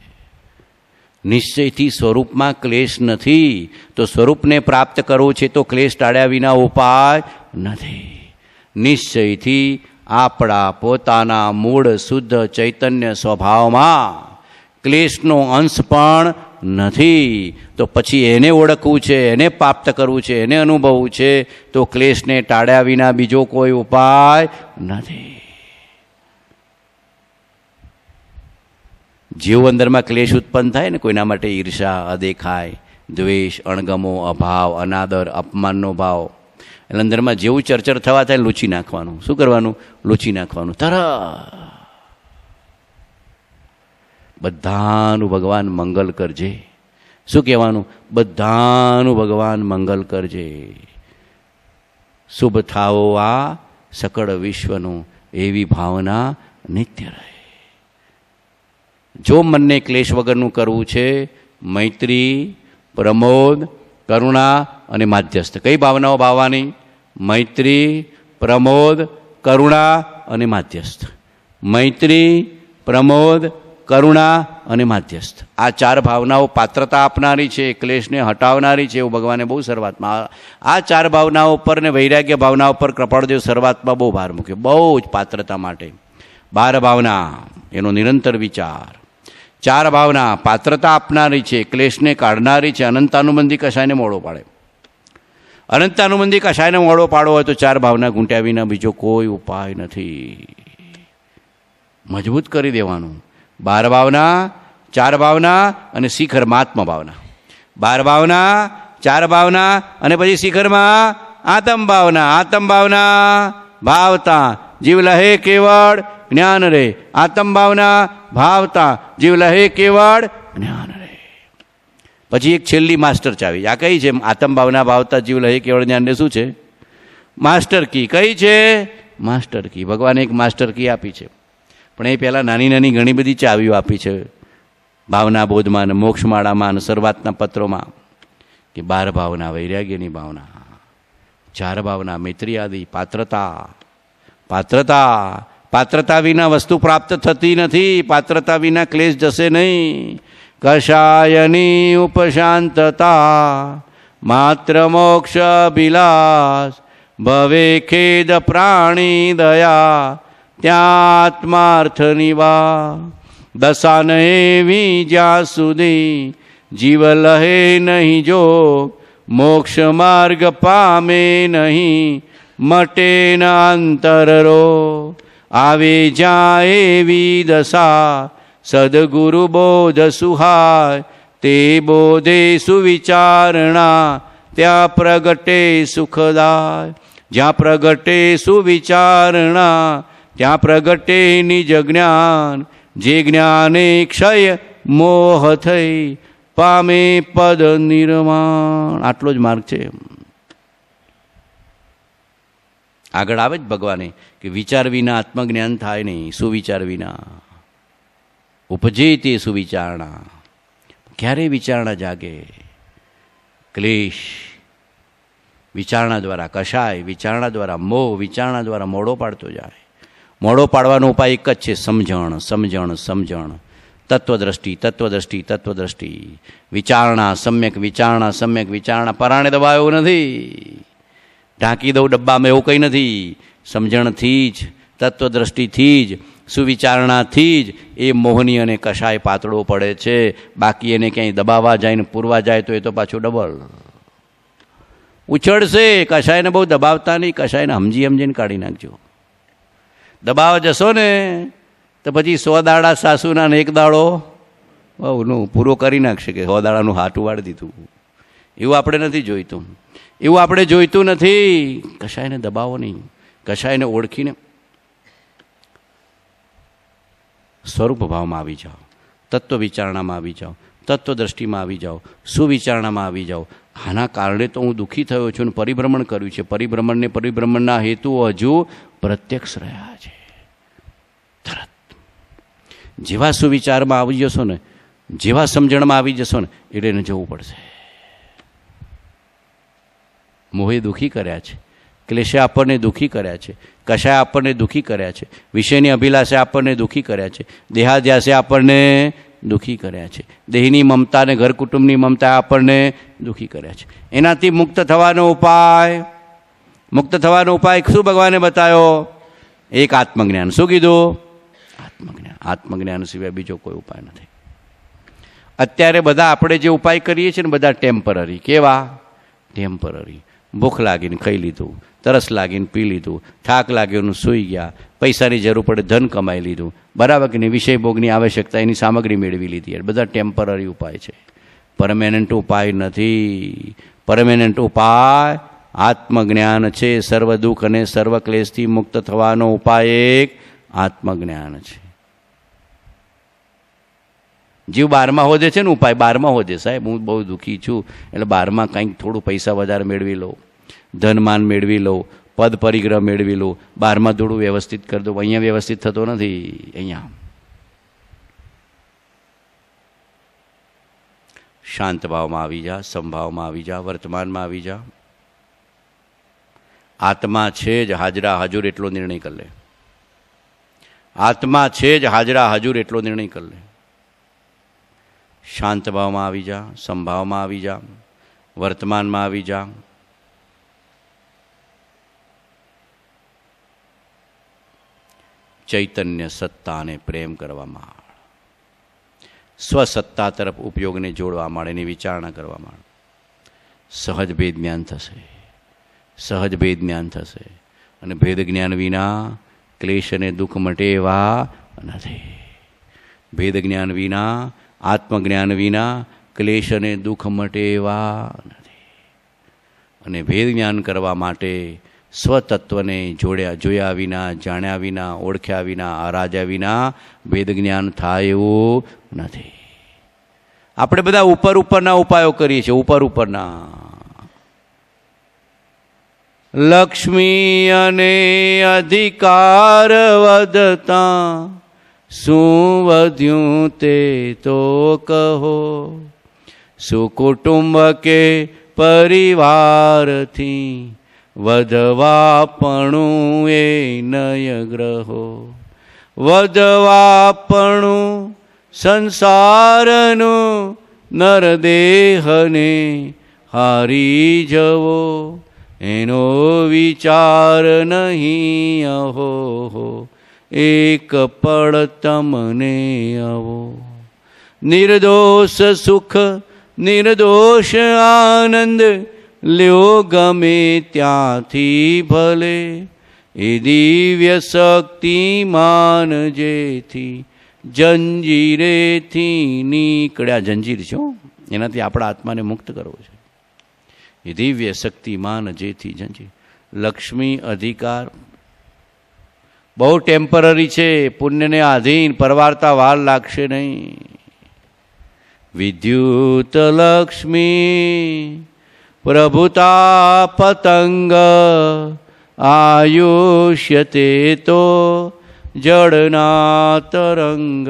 નિશ્ચયથી સ્વરૂપમાં ક્લેશ નથી, તો સ્વરૂપને પ્રાપ્ત કરવું છે તો ક્લેશ ટાળ્યા વિના ઉપાય નથી. નિશ્ચયથી આપણા પોતાના મૂળ શુદ્ધ ચૈતન્ય સ્વભાવમાં ક્લેશનો અંશ પણ નથી, તો પછી એને ઓળખવું છે, એને પ્રાપ્ત કરવું છે, એને અનુભવવું છે, તો ક્લેશને ટાળ્યા વિના બીજો કોઈ ઉપાય નથી. જેવું અંદરમાં ક્લેશ ઉત્પન્ન થાય ને, કોઈના માટે ઈર્ષા, અદેખાય, દ્વેષ, અણગમો, અભાવ, અનાદર, અપમાનનો ભાવ, એટલે અંદરમાં જેવું ચરચર થવા થાય લૂછી નાખવાનું. શું કરવાનું? લૂછી નાખવાનું. તરત બધાનું ભગવાન મંગલ કરજે. શું કહેવાનું? બધાનું ભગવાન મંગલ કરજે. શુભ થાવો આ સકળ વિશ્વનું, એવી ભાવના નિત્ય રહે. જો મનને ક્લેશ વગરનું કરવું છે, મૈત્રી, પ્રમોદ, કરુણા અને માધ્યસ્થ. કઈ ભાવનાઓ ભાવવાની? મૈત્રી, પ્રમોદ, કરુણા અને માધ્યસ્થ. મૈત્રી, પ્રમોદ, કરુણા અને માધ્યસ્થ. આ ચાર ભાવનાઓ પાત્રતા આપનારી છે, ક્લેશને હટાવનારી છે, એવું ભગવાને બહુ શરૂઆતમાં આ ચાર ભાવનાઓ પર ને વૈરાગ્ય ભાવનાઓ પર કૃપાળદેવ શરૂઆતમાં બહુ ભાર મૂક્યો, બહુ જ પાત્રતા માટે. 12 ભાવના એનો નિરંતર વિચાર. 4 ભાવના પાત્રતા આપનારી છે, ક્લેશને કાઢનારી છે, અનંતાનુબંધી કશાયને મોડો પાડે. અનંતાનુબંધી કશાયને મોડો પાડવો હોય તો 4 ભાવના ઘૂંટ્યા વિના બીજો કોઈ ઉપાય નથી. મજબૂત કરી દેવાનું. 12 ભાવના, 4 ભાવના અને શિખરમાં ભાવના. 12 ભાવના, 4 ભાવના અને પછી શિખરમાં આત્મ ભાવના. આત્મ ભાવના ભાવતા જીવ લહે કેવળ જ્ઞાન રે. આત્મ ભાવના ભાવતા જીવ લહે કેવળ જ્ઞાન રે. પછી એક છેલ્લી માસ્ટર ચાવી. આ કઈ છે? આત્મ ભાવના ભાવતા જીવ લહે કેવળ જ્ઞાન રે. શું છે? Master key. કઈ છે? Master key. ભગવાને એક માસ્ટર કી આપી છે, પણ એ પહેલાં નાની નાની ઘણી બધી ચાવીઓ આપી છે ભાવના બોધમાં અને મોક્ષમાળામાં અને શરૂઆતના પત્રોમાં, કે 12 ભાવના વૈરાગ્યની ભાવના, 4 ભાવના મૈત્રી આદિ, પાત્રતા. પાત્રતા પાત્રતા વિના વસ્તુ પ્રાપ્ત થતી નથી. પાત્રતા વિના ક્લેશ જશે નહીં. કશાયની ઉપશાંતતા માત્ર મોક્ષ બિલાસ ભવે ખેદ પ્રાણી દયા ત્યાત્માર્થ નિવા. દશા નહેવી જ્યાં સુધી જીવ લહે નહીં જોગ, મોક્ષ માર્ગ પામે નહીં મટે ન અંતરરો. આવે જ્યાં એવી દશા સદગુરુ બોધ સુહાય, તે બોધે સુવિચારણા ત્યાં પ્રગટે સુખદાય. જ્યાં પ્રગટે સુવિચારણા ત્યાં પ્રગટે નિજ જ્ઞાન. જે જ્ઞાને ક્ષય મોહ થઈ પામે પદ નિર્માણ. આટલો જ માર્ગ છે. આગળ આવે જ ભગવાને કે વિચાર વિના આત્મજ્ઞાન થાય નહીં. સુવિચાર વિના ઉપજે તે સુવિચારણા. ક્યારે વિચારણા જાગે? ક્લેશ વિચારણા દ્વારા, કશાય વિચારણા દ્વારા, મોહ વિચારણા દ્વારા મોડો પાડતો જાય. મોડો પાડવાનો ઉપાય એક જ છે, સમજણ, સમજણ, સમજણ. તત્વદ્રષ્ટિ, તત્વદ્રષ્ટિ, તત્વદ્રષ્ટિ. વિચારણા, સમ્યક વિચારણા, સમ્યક વિચારણા. પરાણે દબા એવું નથી, ઢાંકી દઉં ડબ્બામાં, એવું કંઈ નથી. સમજણથી જ, તત્વદ્રષ્ટિથી જ, સુવિચારણાથી જ એ મોહની અને કશાય પાતળો પડે છે. બાકી એને ક્યાંય દબાવવા જાય ને પૂરવા જાય તો એ તો પાછું ડબલ ઉછળશે. કશાયને બહુ દબાવતા નહીં, કશાયને સમજીને કાઢી નાખજો. દબાવવા જશો ને તો પછી 100 દાડા સાસુના ને 1 દાડો બહુનું પૂરો કરી નાખશે કે 100 દાડાનું હાટું વાળી દીધું. એવું આપણે નથી જોઈતું. એવું આપણે જોઈતું નથી. કશાયને દબાવો નહીં. કશાયને ઓળખીને સ્વરૂપ ભાવમાં આવી જાઓ, તત્વ વિચારણામાં આવી જાઓ, તત્વદ્રષ્ટિમાં આવી જાઓ, સુવિચારણામાં આવી જાઓ. આના કારણે તો હું દુઃખી થયો છું અને પરિભ્રમણ કર્યું છે. પરિભ્રમણને પરિભ્રમણના હેતુઓ હજુ પ્રત્યક્ષ રહ્યા છે. તરત જેવા સુવિચારમાં આવી જશો ને, જેવા સમજણમાં આવી જશો ને, એટલે એને જવું પડશે. મોહે દુઃખી કર્યા છે, ક્લેશે આપણને દુઃખી કર્યા છે, કશાય આપણને દુઃખી કર્યા છે, વિષયની અભિલાષે આપણને દુઃખી કર્યા છે, દેહાધ્યાસે આપણને દુઃખી કર્યા છે. દેહની મમતા અને ઘર કુટુંબની મમતા આપણને દુઃખી કર્યા છે. એનાથી મુક્ત થવાનો ઉપાય શું ભગવાને બતાવ્યો? એક આત્મજ્ઞાન. શું કીધું? આત્મજ્ઞાન. આત્મજ્ઞાન સિવાય બીજો કોઈ ઉપાય નથી. અત્યારે બધા આપણે જે ઉપાય કરીએ છીએ ને બધા ટેમ્પરરી. કેવા? ટેમ્પરરી. ભૂખ લાગીને ખાઈ લીધું, તરસ લાગીને પી લીધું, થાક લાગ્યો સૂઈ ગયા, પૈસાની જરૂર પડે ધન કમાઈ લીધું, બરાબર કે નહીં? વિષય ભોગની આવશ્યકતા એની સામગ્રી મેળવી લીધી. બધા ટેમ્પરરી ઉપાય છે, પરમેનન્ટ ઉપાય નથી. પરમેનન્ટ ઉપાય આત્મજ્ઞાન છે. સર્વ દુઃખ અને સર્વ ક્લેશથી મુક્ત થવાનો ઉપાય એક આત્મજ્ઞાન છે. જીવ 12માં હોદે છે ને ઉપાય 12માં હોદે. સાહેબ હું બહુ દુઃખી છું એટલે 12માં કંઈક થોડું પૈસા વધારે મેળવી લઉં, ધનમાન મેળવી લઉં, પદ પરિગ્રહ મેળવી લઉં, 12માં થોડું વ્યવસ્થિત કરી દઉં. અહીંયા વ્યવસ્થિત થતો નથી. અહીંયા શાંત ભાવમાં આવી જા, સંભાવમાં આવી જા, વર્તમાનમાં આવી જા. આત્મા છે જ હાજરા હજુર એટલો નિર્ણય કરી લે. આત્મા છે જ હાજરા હજુર એટલો નિર્ણય કરી લે. શાંત ભાવમાં આવી જા, સંભાવમાં આવી જા, વર્તમાનમાં આવી જા. ચૈતન્ય સત્તાને પ્રેમ કરવા માંડ. સ્વસત્તા તરફ ઉપયોગને જોડવા માંડ, એની વિચારણા કરવા માંડ. સહજ ભેદ જ્ઞાન થશે. સહજ ભેદ જ્ઞાન થશે. અને ભેદ જ્ઞાન વિના ક્લેશ અને દુઃખ મટે એવા નથી. ભેદ જ્ઞાન વિના, આત્મજ્ઞાન વિના ક્લેશ અને દુઃખ મટે એવા નથી. અને ભેદ જ્ઞાન કરવા માટે સ્વતત્વને જોયા વિના, જાણ્યા વિના, ઓળખ્યા વિના, આરાધ્યા વિના ભેદ જ્ઞાન થાય એવું નથી. આપણે બધા ઉપરના ઉપાયો કરીએ છીએ. ઉપરના લક્ષ્મી અને અધિકાર વધતા શું વધ્યું તે તો કહો. સુકુટુંબ કે પરિવારથી વધવાપણું એ નય ગ્રહો. વધવાપણું સંસારનું નરદેહને હારી જવો, એનો વિચાર નહીં અહો. એક પળ તમને આવો. નિર્દોષ સુખ નિર્દોષ આનંદ લ્યો ગમે ત્યાંથી ભલે. એ દિવ્ય શક્તિમાન જેથી જંજીરેથી નીકળ્યા. જંજીર છો એનાથી આપણા આત્માને મુક્ત કરવો છે. એ દિવ્ય શક્તિમાન જેથી જંજીર. લક્ષ્મી અધિકાર બહુ ટેમ્પરરી છે, પુણ્યને આધીન, પરવારતા વાર લાગશે નહીં. વિદ્યુત લક્ષ્મી પ્રભુતા પતંગ આયુષ્યતે તો જડના તરંગ.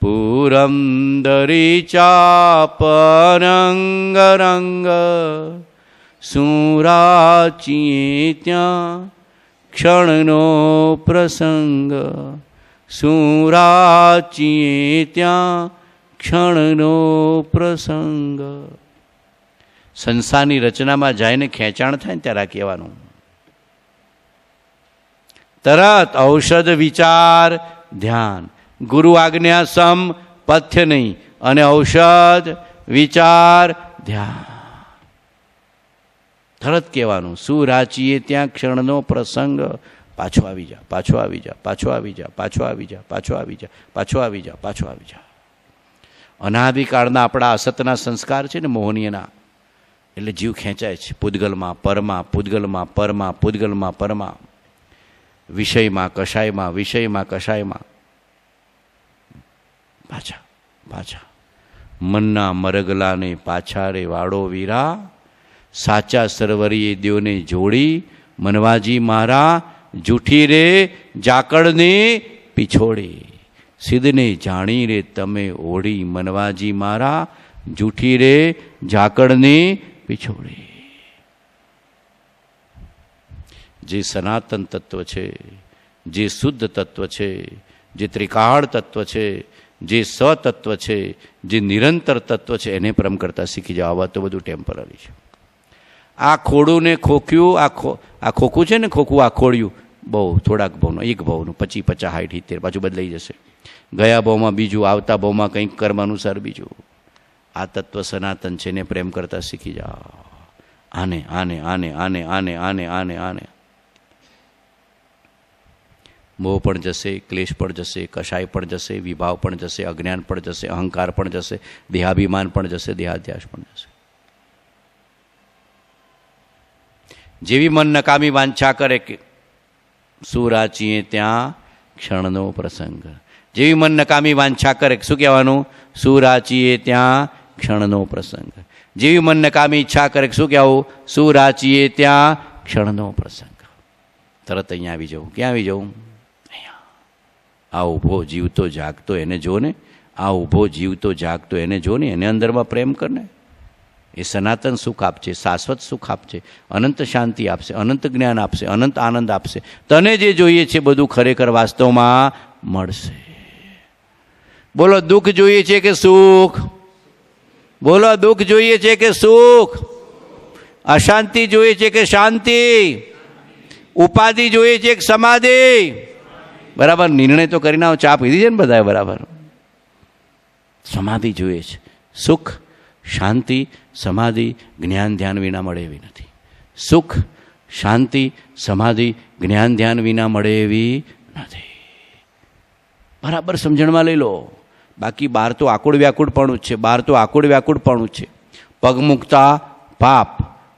પુરંદરી ચાપરંગ રંગ સુરાચીએ ત્યાં ક્ષણનો પ્રસંગ. સુરાચીએ ત્યાં ક્ષણનો પ્રસંગ. સંસારની રચનામાં જઈને ખેંચાણ થાય ને ત્યારે કહેવાનું તરત ઔષધ વિચાર ધ્યાન. ગુરુ આજ્ઞા સમ પથ્ય નહીં, અને ઔષધ વિચાર ધ્યાન તરત કહેવાનું. શું રાચીએ ત્યાં ક્ષણનો પ્રસંગ. પાછો આવી જા, પાછો આવી જા, પાછો આવી જા, પાછો આવી જા, પાછો આવી જા, પાછો આવી જા, પાછો આવી જા. અનાદિકાળના આપણા અસતના સંસ્કાર છે ને મોહનીયના, એટલે જીવ ખેંચાય છે પૂદગલમાં પરમાં, પૂદગલમાં પરમાં, પૂદગલમાં પરમાં, વિષયમાં કષાયમાં, વિષયમાં કષાયમાં. પાછા પાછા મનના મરગલાને પાછા રે વાળો વીરા. સાચા સરવરીએ દેવને જોડી મનવાજી મારા. જૂઠી રે જાકડને પીછોડી સિદ્ધને જાણી રે તમે ઓળી. મનવાજી મારા જૂઠી રે જાકડને પીછોડી. જે સનાતન તત્વ છે, જે શુદ્ધ તત્વ છે, જે ત્રિકાળ તત્વ છે, જે સતત્વ છે, જે નિરંતર તત્વ છે એને પરમ કરતાં શીખી જાઓ. આવા તો બધું ટેમ્પરરી છે. આ ખોડું ને ખોખ્યું, આ ખોખું છે ને, ખોખું આ ખોડ્યું બહુ થોડાક ભાવનું, એક ભાવનું 50, 50, 60, 70 પાછું બદલાઈ જશે. ગયા ભાવમાં બીજું, આવતા ભાવમાં કંઈક કર્મ અનુસાર બીજું. આ તત્વ સનાતન છે ને પ્રેમ કરતાં શીખી જાઓ. આને આને આને આને આને આને આને આને મોહ પણ જશે, ક્લેશ પણ જશે, કષાય પણ જશે, વિભાવ પણ જશે, અજ્ઞાન પણ જશે, અહંકાર પણ જશે, દેહાભિમાન પણ જશે, દેહાધ્યાસ પણ જશે. જેવી મન નકામી વાંછા કરે કે સુરાચીએ ત્યાં ક્ષણનો પ્રસંગ. જેવી મન નકામી વાંછા કરે, શું કહેવાનું? સુરાચીએ ત્યાં ક્ષણનો પ્રસંગ. જેવી મન નકામી ઈચ્છા કરે, શું કહેવું? સુરાચીએ ત્યાં ક્ષણનો પ્રસંગ. તરત અહીંયા આવી જવું. ક્યાં આવી જવું? અહીંયા. આ ઊભો જીવતો જાગતો એને જો ને, આ ઊભો જીવતો જાગતો એને જો ને, એને અંદરમાં પ્રેમ કરને. એ સનાતન સુખ આપશે, શાશ્વત સુખ આપશે, અનંત શાંતિ આપશે, અનંત જ્ઞાન આપશે, અનંત આનંદ આપશે. તને જે જોઈએ છે બધું ખરેખર વાસ્તવમાં મળશે. બોલો, દુઃખ જોઈએ છે કે સુખ? બોલો, દુઃખ જોઈએ છે કે સુખ? અશાંતિ જોઈએ છે કે શાંતિ? ઉપાધિ જોઈએ છે કે સમાધિ? બરાબર નિર્ણય તો કરીને આવો. ચા પીધી છે ને બધાએ? બરાબર. સમાધિ જોઈએ છે. સુખ, શાંતિ, સમાધિ જ્ઞાન ધ્યાન વિના મળે એવી નથી. સુખ, શાંતિ, સમાધિ જ્ઞાન ધ્યાન વિના મળે એવી નથી. બરાબર સમજણમાં લઈ લો. બાકી બહાર તો આકુડ વ્યાકુડપણું જ છે. બહાર તો આકુડ વ્યાકુડપણું જ છે. પગ મૂકતા પાપ,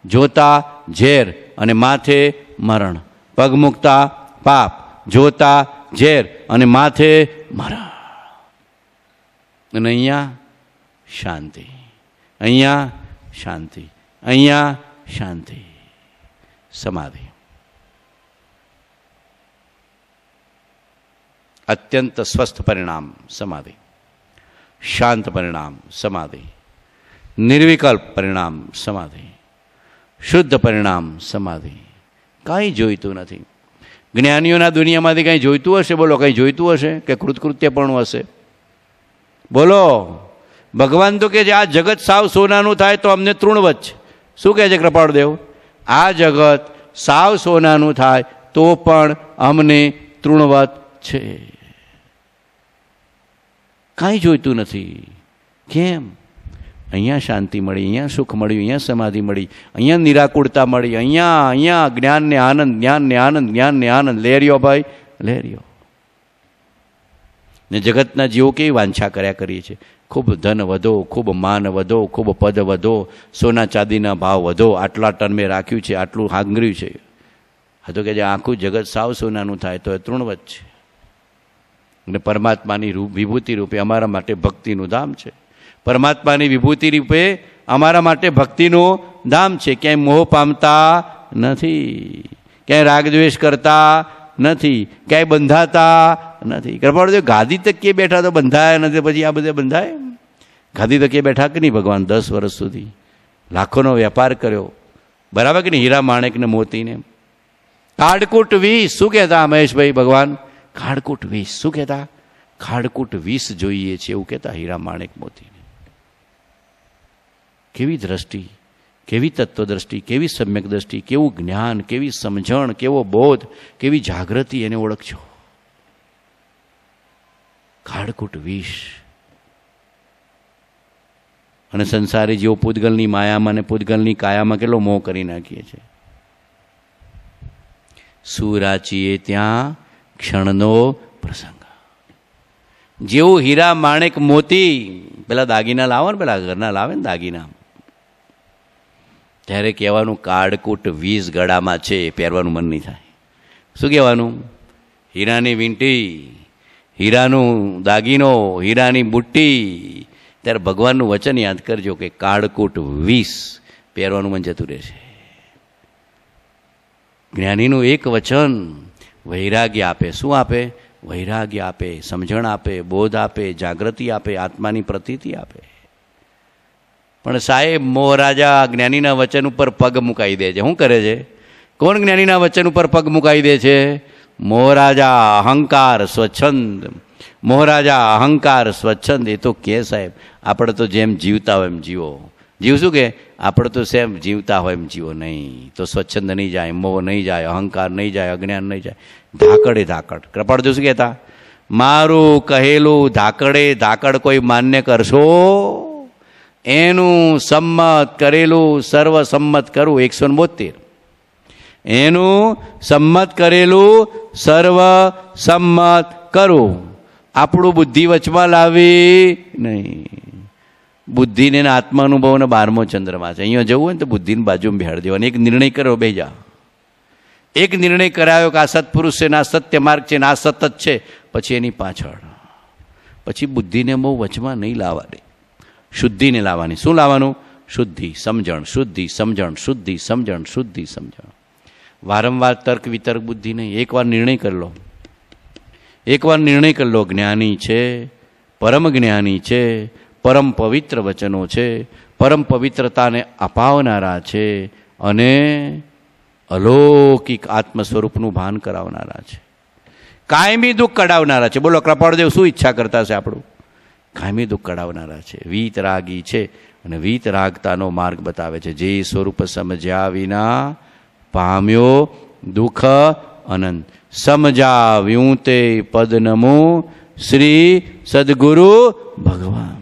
જોતા ઝેર અને માથે મરણ. પગ મૂકતા પાપ, જોતા ઝેર અને માથે મરણ. અને અહીંયા શાંતિ, અહીંયા શાંતિ, અહીંયા શાંતિ, સમાધિ. અત્યંત સ્વસ્થ પરિણામ સમાધિ, શાંત પરિણામ સમાધિ, નિર્વિકલ્પ પરિણામ સમાધિ, શુદ્ધ પરિણામ સમાધિ. કાંઈ જોઈતું નથી. જ્ઞાનીઓના દુનિયામાંથી કંઈ જોઈતું હશે? બોલો, કંઈ જોઈતું હશે કે કૃતકૃત્યપણું હશે? બોલો. ભગવાન તો કે છે આ જગત સાવ સોનાનું થાય તો અમને તૃણવત છે. શું કહે છે કૃપાળદેવ? આ જગત સાવ સોનાનું થાય તો પણ અમને તૃણવત છે. કાંઈ જોઈતું નથી. કેમ? અહીંયા શાંતિ મળી, અહીંયા સુખ મળ્યું, અહીંયા સમાધિ મળી, અહીંયા નિરાકુરતા મળી, અહીંયા જ્ઞાનને આનંદ, જ્ઞાનને આનંદ, જ્ઞાનને આનંદ. લેરિયો ભાઈ, લેરિયો. ને જગતના જીવો કેવી વાંછા કર્યા કરીએ છીએ. ખૂબ ધન વધો, ખૂબ માન વધો, ખૂબ પદ વધો, સોના ચાંદીના ભાવ વધો, આટલા ટન મેં રાખ્યું છે, આટલું હાંગર્યું છે. હા તો કે જે આખું જગત સાવ સોનાનું થાય તો એ તૃણવત છે. અને પરમાત્માની વિભૂતિ રૂપે અમારા માટે ભક્તિનું ધામ છે. પરમાત્માની વિભૂતિ રૂપે અમારા માટે ભક્તિનું ધામ છે. ક્યાંય મોહ પામતા નથી, ક્યાંય રાગદ્વેષ કરતા નથી, ક્યાંય બંધાતા નથી. કૃપાળુદેવ ગાદી તકીએ બેઠા તો બંધાયા નથી, પછી આ બધે બંધાય? ગાદી તકીએ બેઠા કે નહીં ભગવાન? 10 વર્ષ સુધી લાખોનો વેપાર કર્યો. બરાબર કે નહીં? હીરા માણેકને મોતીને. કાળકૂટ 20 શું કહેતા મહેશભાઈ ભગવાન? કાળકૂટ 20 શું કહેતા? કાળકૂટ 20 જોઈએ છે એવું કહેતા હીરા માણેક મોતીને. કેવી દ્રષ્ટિ, કેવી તત્વદ્રષ્ટિ, કેવી સમ્યક દ્રષ્ટિ, કેવું જ્ઞાન, કેવી સમજણ, કેવો બોધ, કેવી જાગૃતિ, એને ઓળખજો. કાળકૂટ 20. અને સંસારી જેવો પૂતગલની માયામાં અને પૂતગલની કાયામાં કેટલો મોહ કરી નાખીએ છીએ. સુરાચીએ ત્યાં ક્ષણનો પ્રસંગ. જેવું હીરા માણેક મોતી પેલા દાગીના લાવો ને, પેલા ઘરના લાવે ને દાગીના, ત્યારે કહેવાનું કાળકૂટ 20 ગળામાં છે, પહેરવાનું મન નહીં થાય. શું કહેવાનું? હીરાની વીંટી, હીરાનું દાગીનો, હીરાની બુટ્ટી. ત્યારે ભગવાનનું વચન યાદ કરજો કે કાળકૂટ 20 પહેરવાનું મન જતું રહેશે. જ્ઞાનીનું એક વચન વૈરાગ્ય આપે. શું આપે? વૈરાગ્ય આપે, સમજણ આપે, બોધ આપે, જાગૃતિ આપે, આત્માની પ્રતીતિ આપે. પણ સાહેબ મોહરાજા જ્ઞાનીના વચન ઉપર પગ મુકાઈ દે છે. શું કરે છે? કોણ જ્ઞાનીના વચન ઉપર પગ મુકાઈ દે છે? મોહરાજા અહંકાર સ્વચ્છંદ, મોહરાજા અહંકાર સ્વચ્છંદ. એ તો કે સાહેબ આપણે તો જેમ જીવતા હોય એમ જીવો. જીવશું કે આપણે તો સેમ જીવતા હોય એમ જીવો. નહીં તો સ્વચ્છંદ નહીં જાય, મોહ નહીં જાય, અહંકાર નહીં જાય, અજ્ઞાન નહીં જાય. ધાકડે ધાકડ. કૃપાળુ શું કહેતા, મારું કહેલું ધાકડે ધાકડ કોઈ માન્ય કરશો, એનું સંમત કરેલું સર્વસંમત કરું. 172. એનું સંમત કરેલું સર્વસંમત કરું. આપણું બુદ્ધિ વચમાં લાવી નહીં. બુદ્ધિને આત્માનુભવને 12મો ચંદ્રમાં છે. અહીંયા જવું હોય ને તો બુદ્ધિની બાજુમાં બેહાડી દેવાની. એક નિર્ણય કરો, બે જા. એક નિર્ણય કરાયો કે આ સત્પુરુષ છે, ના સત્ય માર્ગ છે, ના સતત છે, પછી એની પાછળ. પછી બુદ્ધિને બહુ વચમાં નહીં લાવવાની, શુદ્ધિને લાવવાની. શું લાવવાનું? શુદ્ધિ સમજણ, શુદ્ધિ સમજણ, શુદ્ધિ સમજણ, શુદ્ધિ સમજણ. વારંવાર તર્ક વિતર્ક બુદ્ધિ નહીં. એકવાર નિર્ણય કરી લો, એકવાર નિર્ણય કરી લો. જ્ઞાની છે, પરમ જ્ઞાની છે, પરમ પવિત્ર વચનો છે, પરમ પવિત્રતાને અપાવનારા છે અને અલૌકિક આત્મ સ્વરૂપનું ભાન કરાવનારા છે. કાયમી દુઃખ કઢાવનારા છે. બોલો કૃપાળદેવ શું ઈચ્છા કરતા છે? આપણું કાયમી દુઃખ કઢાવનારા છે. વીતરાગી છે અને વીતરાગતાનો માર્ગ બતાવે છે. જે સ્વરૂપ સમજ્યા વિના પામ્યો દુઃખ અનંત. સમજાવ્યું તે પદ નમો શ્રી સદગુરુ ભગવાન.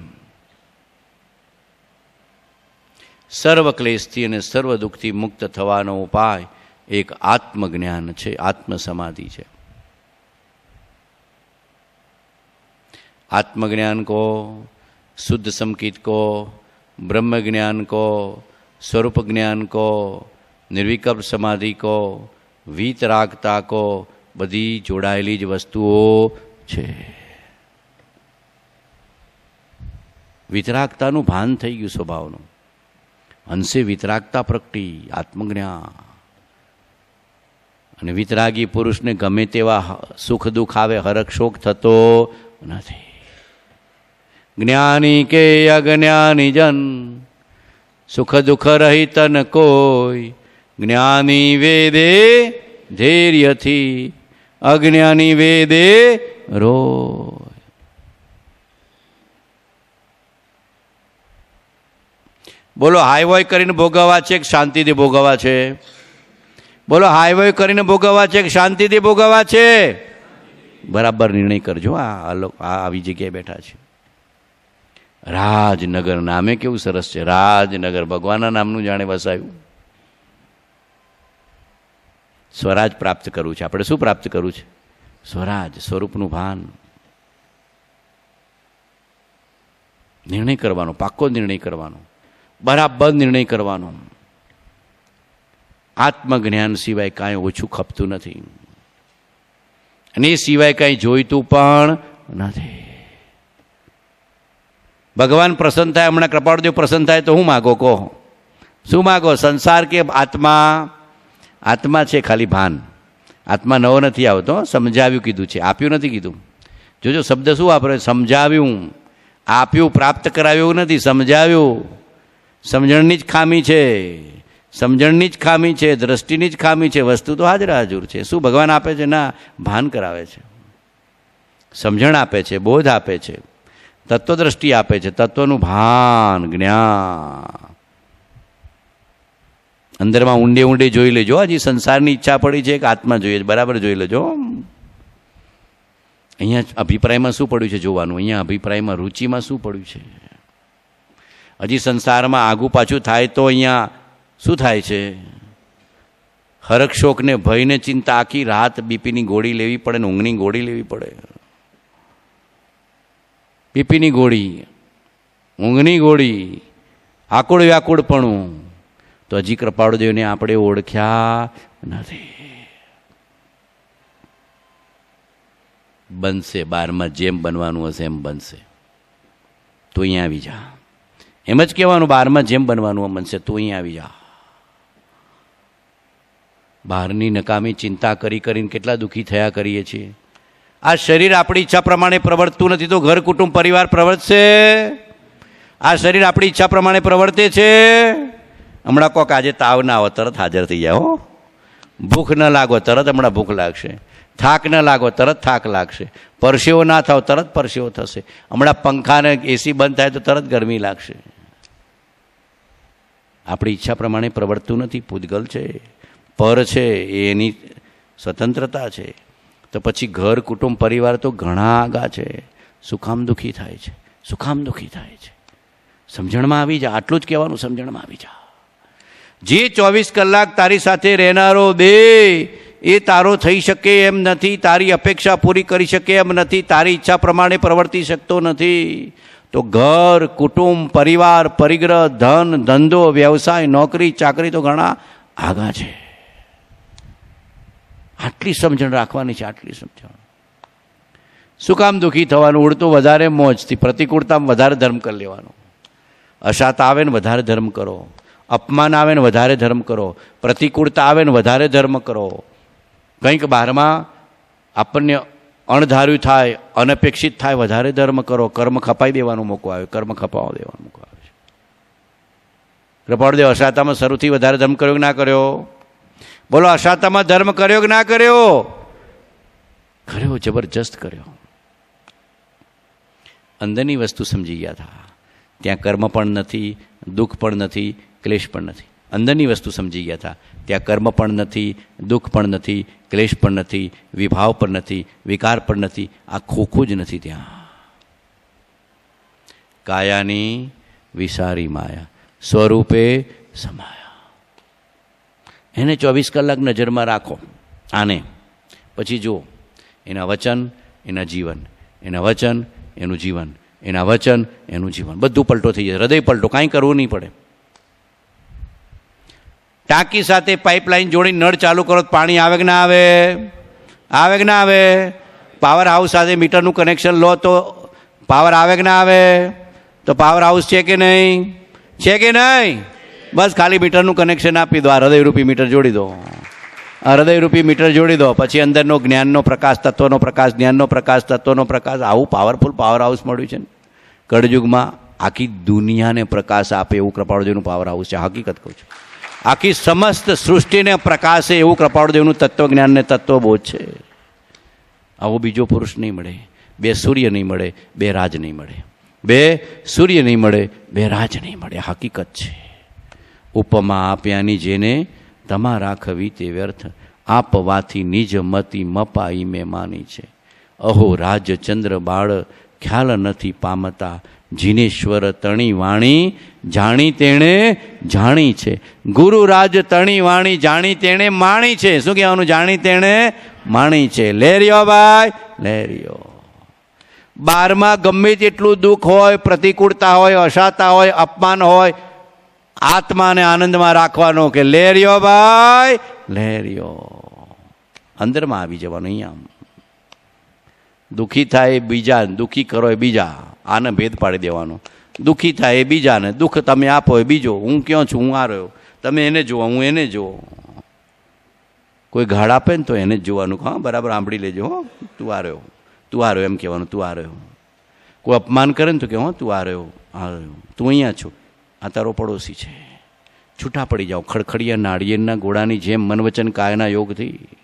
સર્વ ક્લેશથી અને સર્વ દુઃખથી મુક્ત થવાનો ઉપાય એક આત્મજ્ઞાન છે, આત્મ સમાધિ છે. आत्मज्ञान को, शुद्ध संकेत को, ब्रह्म ज्ञान को, स्वरूप ज्ञान को, निर्विकल्प समाधि को, वीतरागता को, बधी जोड़ाયેલી જ વસ્તુઓ છે. વિતરાગતાનું ભાન થઈ ગયું સ્વભાવનું. અંશે વિતરાગતા પ્રગટી આત્મજ્ઞાન. અને વિતરાગી પુરુષને ગમે તેવા સુખ દુઃખ આવે હરખ શોક થતો નથી. જ્ઞાની કે અજ્ઞાની જન સુખ દુઃખ રહિત ન કોઈ. જ્ઞાની વેદે ધૈર્યથી, અજ્ઞાની વેદે રોય. બોલો હાઈવોય કરીને ભોગવવા છે કે શાંતિથી ભોગવવા છે? બોલો હાઈવોય કરીને ભોગવવા છે કે શાંતિથી ભોગવવા છે? બરાબર નિર્ણય કરજો. આવી જગ્યાએ બેઠા છે. રાજનગર નામે કેવું સરસ છે. રાજનગર ભગવાનના નામનું જાણે વસાયું. સ્વરાજ પ્રાપ્ત કરવું છે. આપણે શું પ્રાપ્ત કરવું છે? સ્વરાજ, સ્વરૂપનું ભાન. નિર્ણય કરવાનો, પાક્કો નિર્ણય કરવાનો, બરાબર નિર્ણય કરવાનો. આત્મજ્ઞાન સિવાય કાંઈ ઓછું ખપતું નથી અને એ સિવાય કાંઈ જોઈતું પણ નથી. ભગવાન પ્રસન્ન થાય, હમણાં કૃપાળુદેવ પ્રસન્ન થાય તો હું માગો કહો? શું માગો? સંસાર કે આત્મા? આત્મા છે ખાલી ભાન. આત્મા નવો નથી આવતો. સમજાવ્યું કીધું છે, આપ્યું નથી કીધું. જોજો શબ્દ શું વાપરે? સમજાવ્યું. આપ્યું, પ્રાપ્ત કરાવ્યું નથી, સમજાવ્યું. સમજણની જ ખામી છે, સમજણની જ ખામી છે, દ્રષ્ટિની જ ખામી છે. વસ્તુ તો હાજર હાજર છે. શું ભગવાન આપે છે? ના, ભાન કરાવે છે, સમજણ આપે છે, બોધ આપે છે, તત્વદ્રષ્ટિ આપે છે, તત્વનું ભાન, જ્ઞાન. અંદરમાં ઊંડે ઊંડે જોઈ લેજો. હજી સંસારની ઈચ્છા પડી છે કે આત્મા જોઈએ, બરાબર જોઈ લેજો. અહીંયા અભિપ્રાયમાં શું પડ્યું છે જોવાનું. અહીંયા અભિપ્રાયમાં રુચિમાં શું પડ્યું છે. હજી સંસારમાં આગું પાછું થાય તો અહીંયા શું થાય છે? હરખ શોકને ભયને ચિંતા, આખી રાત બીપીની ગોળી લેવી પડે ને ઊંઘની ગોળી લેવી પડે. બીપીની ગોળી, ઊંઘની ગોળી, આકુળ વ્યાકુળપણું. તો હજી કૃપાળુદેવને આપણે ઓળખ્યા નથી. બનશે 12માં જેમ બનવાનું હશે એમ બનશે. તો અહીંયા આવી જા. એમ જ કહેવાનું, 12માં જેમ બનવાનું બનશે તો અહીંયા આવી જા. બહારની નકામી ચિંતા કરી કરીને કેટલા દુઃખી થયા કરીએ છીએ. આ શરીર આપણી ઈચ્છા પ્રમાણે પ્રવર્તતું નથી તો ઘર કુટુંબ પરિવાર પ્રવર્તશે? આ શરીર આપણી ઈચ્છા પ્રમાણે પ્રવર્તે છે? હમણાં કોક આજે તાવ ના આવો તરત હાજર થઈ જાઓ. ભૂખ ન લાગો તરત હમણાં ભૂખ લાગશે. થાક ન લાગો તરત થાક લાગશે, પરસેવો ના થાવ તરત પરસેવો થશે, હમણાં પંખાને એસી બંધ થાય તો તરત ગરમી લાગશે. આપણી ઈચ્છા પ્રમાણે પ્રવર્તતું નથી. પૂતગલ છે, પર છે, એ એની સ્વતંત્રતા છે. તો પછી ઘર, કુટુંબ, પરિવાર તો ઘણા આગા છે. સુખામ દુઃખી થાય છે, સુખામ દુઃખી થાય છે. સમજણમાં આવી જા, આટલું જ કહેવાનું, સમજણમાં આવી જા. જે 24 કલાક તારી સાથે રહેનારો દેહ એ તારો થઈ શકે એમ નથી, તારી અપેક્ષા પૂરી કરી શકે એમ નથી, તારી ઈચ્છા પ્રમાણે પ્રવર્તી શકતો નથી. તો ઘર, કુટુંબ, પરિવાર, પરિગ્રહ, ધન, ધંધો, વ્યવસાય, નોકરી, ચાકરી તો ઘણા આગા છે. આટલી સમજણ રાખવાની છે, આટલી સમજણ. શું કામ દુઃખી થવાનું? ઉડતું વધારે મોજથી, પ્રતિકૂળતામાં વધારે ધર્મ કરી લેવાનો. અશાત આવે ને વધારે ધર્મ કરો, અપમાન આવે ને વધારે ધર્મ કરો, પ્રતિકૂળતા આવે ને વધારે ધર્મ કરો. કંઈક બહારમાં આપણને અણધાર્યું થાય, અનપેક્ષિત થાય, વધારે ધર્મ કરો. કર્મ ખપાઈ દેવાનું મૂકવા આવે, કર્મ ખપાવા દેવાનું મૂકવા આવે છે. કૃપાળુદેવ અશાતામાં શરૂથી વધારે ધર્મ કર્યો કે ના કર્યો? બોલો, અશાતામાં ધર્મ કર્યો કે ના કર્યો? કર્યો, જબરજસ્ત કર્યો. અંદરની વસ્તુ સમજી ગયા હતા. ત્યાં કર્મ પણ નથી, દુઃખ પણ નથી, ક્લેશ પણ નથી. અંદરની વસ્તુ સમજી ગયા હતા. ત્યાં કર્મ પણ નથી, દુઃખ પણ નથી, ક્લેશ પણ નથી, વિભાવ પણ નથી, વિકાર પણ નથી, આ ખોખું જ નથી. ત્યાં કાયાની વિસારી માયા સ્વરૂપે સમાયા. એને 24 કલાક નજરમાં રાખો. આને પછી જુઓ એના વચન, એના જીવન, એના વચન, એનું જીવન, એના વચન, એનું જીવન, બધું પલટો થઈ જાય. હૃદય પલટો, કાંઈ કરવું નહીં પડે. ટાંકી સાથે પાઇપલાઇન જોડી નળ ચાલુ કરો, પાણી આવે કે ના આવે? આવે કે ના આવે? પાવર હાઉસ સાથે મીટરનું કનેક્શન લો તો પાવર આવે કે ના આવે? તો પાવર હાઉસ છે કે નહીં? છે કે નહીં? બસ ખાલી મીટરનું કનેક્શન આપી દો, આ હૃદયરૂપી મીટર જોડી દો. આ હૃદયરૂપી મીટર જોડી દો, પછી અંદરનો જ્ઞાનનો પ્રકાશ, તત્વનો પ્રકાશ, જ્ઞાનનો પ્રકાશ, તત્વનો પ્રકાશ. આવું પાવરફુલ પાવર હાઉસ મળ્યું છે ને કળયુગમાં. આખી દુનિયાને પ્રકાશ આપે એવું કૃપાળુદેવનું પાવર હાઉસ છે. હકીકત કહું છું, આખી સમસ્ત સૃષ્ટિને પ્રકાશે એવું કૃપાળુદેવનું તત્વજ્ઞાન ને તત્વબોધ છે. આવો બીજો પુરુષ નહીં મળે. બે સૂર્ય નહીં મળે, બે રાજ નહીં મળે. બે સૂર્ય નહીં મળે, બે રાજ નહીં મળે. હકીકત છે. ઉપમા આપ્યાની જેને તમારા ખવી તે વ્યર્થ, આપવાથી નિજ મતી મપાઈ મેં માની છે. અહો રાજ ચંદ્ર બાળ ખ્યાલ નથી પામતા, જીનેશ્વર તણી વાણી જાણી તેણે જાણી છે. ગુરુ રાજ તણી વાણી જાણી તેણે માણી છે. શું કહેવાનું? જાણી તેણે માણી છે. લેરિયો ભાઈ, લેરિયો. બારમાં ગમે તેટલું દુઃખ હોય, પ્રતિકૂળતા હોય, અશાતા હોય, અપમાન હોય, આત્માને આનંદમાં રાખવાનો કે લેરિયો ભાઈ, લેરિયો. અંદરમાં આવી જવાનું. અહીંયા દુઃખી થાય એ બીજા, દુઃખી કરો એ બીજા. આને ભેદ પાડી દેવાનો. દુઃખી થાય એ બીજાને, દુઃખ તમે આપો એ બીજો. હું ક્યાં છું? હું આ રહ્યો. તમે એને જુઓ, હું એને જુઓ. કોઈ ઘાડ આપે ને તો એને જ જોવાનું. હા, બરાબર સાંભળી લેજો. હો, તું આ રહ્યો, તું આ રહ્યો એમ કહેવાનું. તું આ રહ્યો. કોઈ અપમાન કરે ને તો કે હો, તું આ રહ્યો, આ રહ્યો, તું અહીંયા છો, આ તારો પડોશી છે. છૂટા પડી જાઓ. ખડખડિયા નાળિયેરના ગોળાની જેમ મન વચન કાયના યોગથી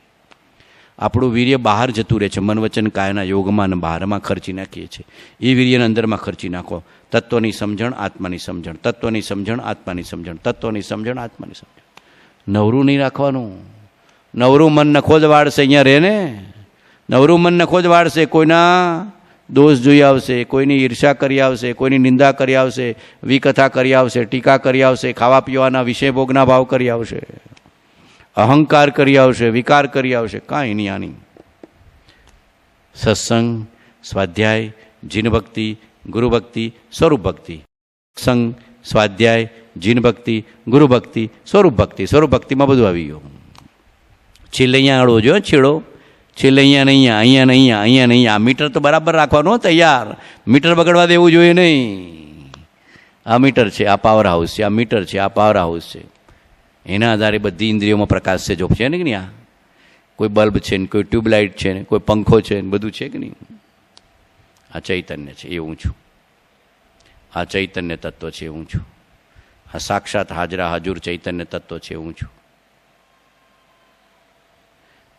આપણું વીર્ય બહાર જતું રહે છે. મન વચન કાયના યોગમાં અને બહારમાં ખર્ચી નાખીએ છીએ. એ વીર્યને અંદરમાં ખર્ચી નાખો. તત્વની સમજણ, આત્માની સમજણ, તત્વની સમજણ, આત્માની સમજણ, તત્વની સમજણ, આત્માની સમજણ. નવરું નહીં રાખવાનું. નવરું મન નખો જ વાળશે. અહીંયા રહે ને, નવરું મન નખો જ વાળશે. કોઈના દોષ જોઈ આવશે, કોઈની ઈર્ષા કરી આવશે, કોઈની નિંદા કરી આવશે, વિકથા કરી આવશે, ટીકા કરી આવશે, ખાવા પીવાના વિષય ભોગના ભાવ કરી આવશે, અહંકાર કરી આવશે, વિકાર કરી આવશે. કાંઈ નહીં. આની સત્સંગ, સ્વાધ્યાય, જીન ભક્તિ, ગુરુ ભક્તિ, સ્વરૂપ ભક્તિ. સત્સંગ, સ્વાધ્યાય, જીન ભક્તિ, ગુરુ ભક્તિ, સ્વરૂપ ભક્તિ. સ્વરૂપ ભક્તિમાં બધું આવી ગયું. છેલ્લે અહીંયા આડો જો, છેડો છેલ્લે અહીંયા ને અહીંયા, અહીંયા ને અહીંયા, અહીંયા ને અહીંયા. મીટર તો બરાબર રાખવાનું તૈયાર. મીટર બગડવા દેવું જોઈએ નહીં. આ મીટર છે, આ પાવર હાઉસ છે, આ મીટર છે, આ પાવર હાઉસ છે. એના આધારે બધી ઇન્દ્રિયોમાં પ્રકાશ છે. જો છે ને કે નહીં? આ કોઈ બલ્બ છે ને, કોઈ ટ્યુબલાઇટ છે ને, કોઈ પંખો છે ને, બધું છે કે નહીં? આ ચૈતન્ય છે, એ હું છું. આ ચૈતન્ય તત્વ છે, હું છું. આ સાક્ષાત હાજરા હાજુર ચૈતન્ય તત્વ છે, હું છું.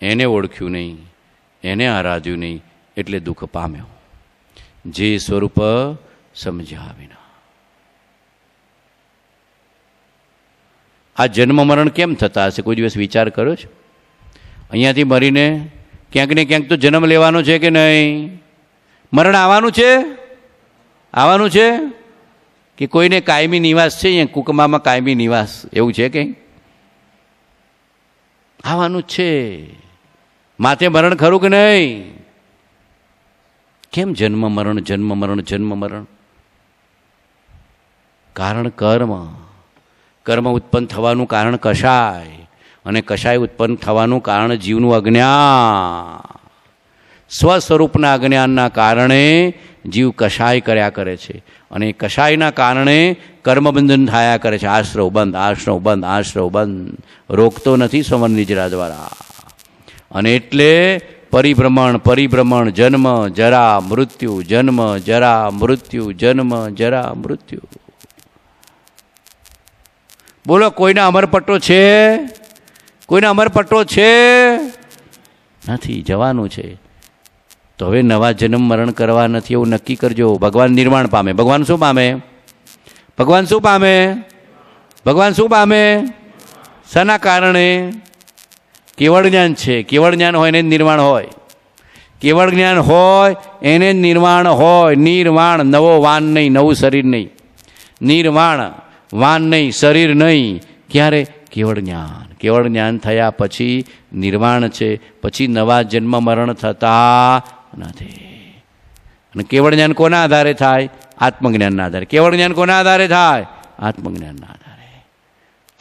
એને ઓળખ્યું નહીં, એને આરાધ્યું નહીં એટલે દુઃખ પામ્યો. જે સ્વરૂપ સમજ્યા વિના. આ જન્મ મરણ કેમ થતા હશે? કોઈ દિવસ વિચાર કર્યો છે? અહીંયાથી મરીને ક્યાંક ને ક્યાંક તો જન્મ લેવાનો છે કે નહીં? મરણ આવવાનું છે? આવવાનું છે કે કોઈને કાયમી નિવાસ છે? અહીંયા કુકમામાં કાયમી નિવાસ એવું છે કંઈ? આવવાનું જ છે. માથે મરણ ખરું કે નહીં? કેમ જન્મ મરણ જન્મ મરણ જન્મ મરણ? કારણ કર્મ. કર્મ ઉત્પન્ન થવાનું કારણ કશાય, અને કશાય ઉત્પન્ન થવાનું કારણ જીવનું અજ્ઞાન. સ્વસ્વરૂપના અજ્ઞાનના કારણે જીવ કશાય કર્યા કરે છે, અને કશાયના કારણે કર્મબંધન થયા કરે છે. આશ્રવ બંધ, આશ્રવ બંધ, આશ્રવ બંધ. રોકતો નથી સ્વમન નિજરા દ્વારા. અને એટલે પરિભ્રમણ પરિભ્રમણ, જન્મ જરા મૃત્યુ, જન્મ જરા મૃત્યુ, જન્મ જરા મૃત્યુ. બોલો, કોઈને અમરપટ્ટો છે? કોઈને અમરપટ્ટો છે? નથી. જવાનું છે. તો હવે નવા જન્મ મરણ કરવા નથી એવું નક્કી કરજો. ભગવાન નિર્વાણ પામે. ભગવાન શું પામે? ભગવાન શું પામે? ભગવાન શું પામે? શાના કારણે? કેવળ જ્ઞાન છે. કેવળ જ્ઞાન હોય એને જ નિર્વાણ હોય. કેવળ જ્ઞાન હોય એને જ નિર્વાણ હોય. નિર્વાણ, નવો વાન નહીં, નવું શરીર નહીં. નિર્વાણ, વાન નહીં, શરીર નહીં. ક્યારે? કેવળ જ્ઞાન. કેવળ જ્ઞાન થયા પછી નિર્વાણ છે. પછી નવા જન્મ મરણ થતા નથી. અને કેવળ જ્ઞાન કોના આધારે થાય? આત્મજ્ઞાનના આધારે. કેવળ જ્ઞાન કોના આધારે થાય? આત્મજ્ઞાનના આધારે.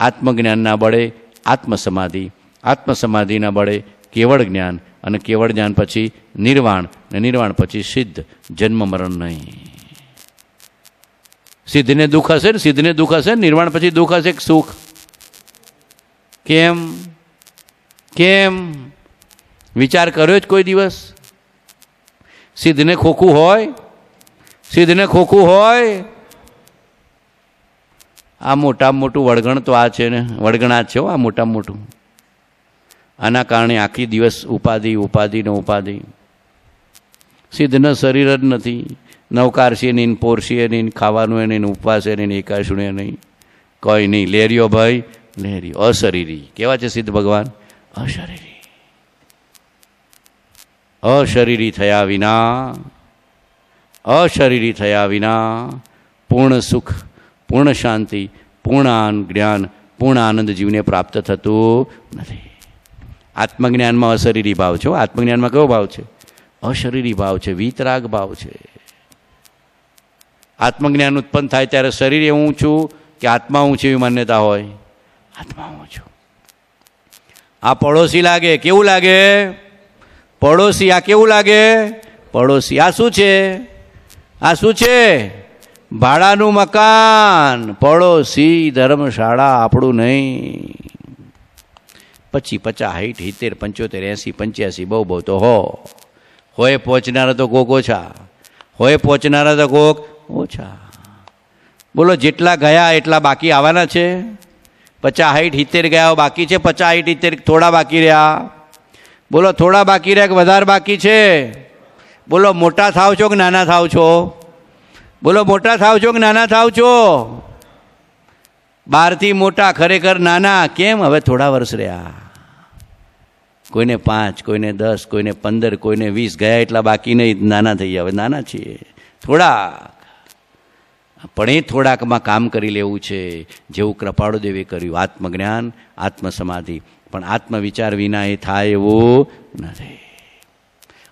આત્મજ્ઞાનના બળે આત્મસમાધિ, આત્મસમાધિના બળે કેવળ જ્ઞાન, અને કેવળ જ્ઞાન પછી નિર્વાણ, અને નિર્વાણ પછી સિદ્ધ. જન્મ મરણ નહીં. સિદ્ધને દુઃખ હશે ને? સિદ્ધને દુઃખ હશે ને? નિર્વાણ પછી દુઃખ હશે કે સુખ? કેમ? કેમ? વિચાર કર્યો જ કોઈ દિવસ? સિદ્ધને ખોખું હોય? સિદ્ધને ખોખું હોય? આ મોટામાં મોટું વળગણ તો આ છે ને, વળગણ આ છે. આ મોટામાં મોટું. આના કારણે આખી દિવસ ઉપાધિ ઉપાધિ ને ઉપાધિ. સિદ્ધને શરીર જ નથી. નવકારશીએ નહીં, પોરશીએ નહીં, ખાવાનું નહીં, ઉપવાસે નહીં, એકાશુણે નહીં, કોઈ નહીં. લેરિયો ભાઈ, લેરિયો. અશરીરી. કેવા છે સિદ્ધ ભગવાન? અશરીરી. અશરીરી થયા વિના, અશરીરી થયા વિના પૂર્ણ સુખ, પૂર્ણ શાંતિ, પૂર્ણ જ્ઞાન, પૂર્ણ આનંદ જીવને પ્રાપ્ત થતું નથી. આત્મજ્ઞાનમાં અશરીરી ભાવ છે. આત્મજ્ઞાનમાં કયો ભાવ છે? અશરીરી ભાવ છે, વીતરાગ ભાવ છે. આત્મજ્ઞાન ઉત્પન્ન થાય ત્યારે શરીર એ હું છું કે આત્મા હું છું એવી માન્યતા હોય. આત્મા હું છું. આ પડોશી લાગે. કેવું લાગે? પડોશી. આ કેવું લાગે? પડોશી. આ શું છે? આ શું છે? ભાડાનું મકાન. પડોશી ધર્મશાળા આપણું નહીં. 25, 50, 60, 70, 75, 80, 85 બહુ બહુ તો હોય પહોંચનારા તો કોક ઓછા. હોય પહોંચનારા તો કોક ઓછા. બોલો, જેટલા ગયા એટલા બાકી આવવાના છે. 50, 60, 70 ગયા બાકી છે. 50, 60, 70 થોડા બાકી રહ્યા. બોલો, થોડા બાકી રહ્યા કે વધારે બાકી છે? બોલો, મોટા થાવ છો કે નાના થાવ છો? બોલો, મોટા થાવ છો કે નાના થાવ છો? બહારથી મોટા, ખરેખર નાના. કેમ? હવે થોડા વર્ષ રહ્યા. કોઈને 5, કોઈને 10, કોઈને 15, કોઈને 20 ગયા એટલા બાકી નહીં. નાના થઈ ગયા. હવે નાના છીએ થોડા. પણ એ થોડાકમાં કામ કરી લેવું છે, જેવું કૃપાળુદેવે કર્યું. આત્મજ્ઞાન, આત્મસમાધિ. પણ આત્મવિચાર વિના એ થાય એવું નથી.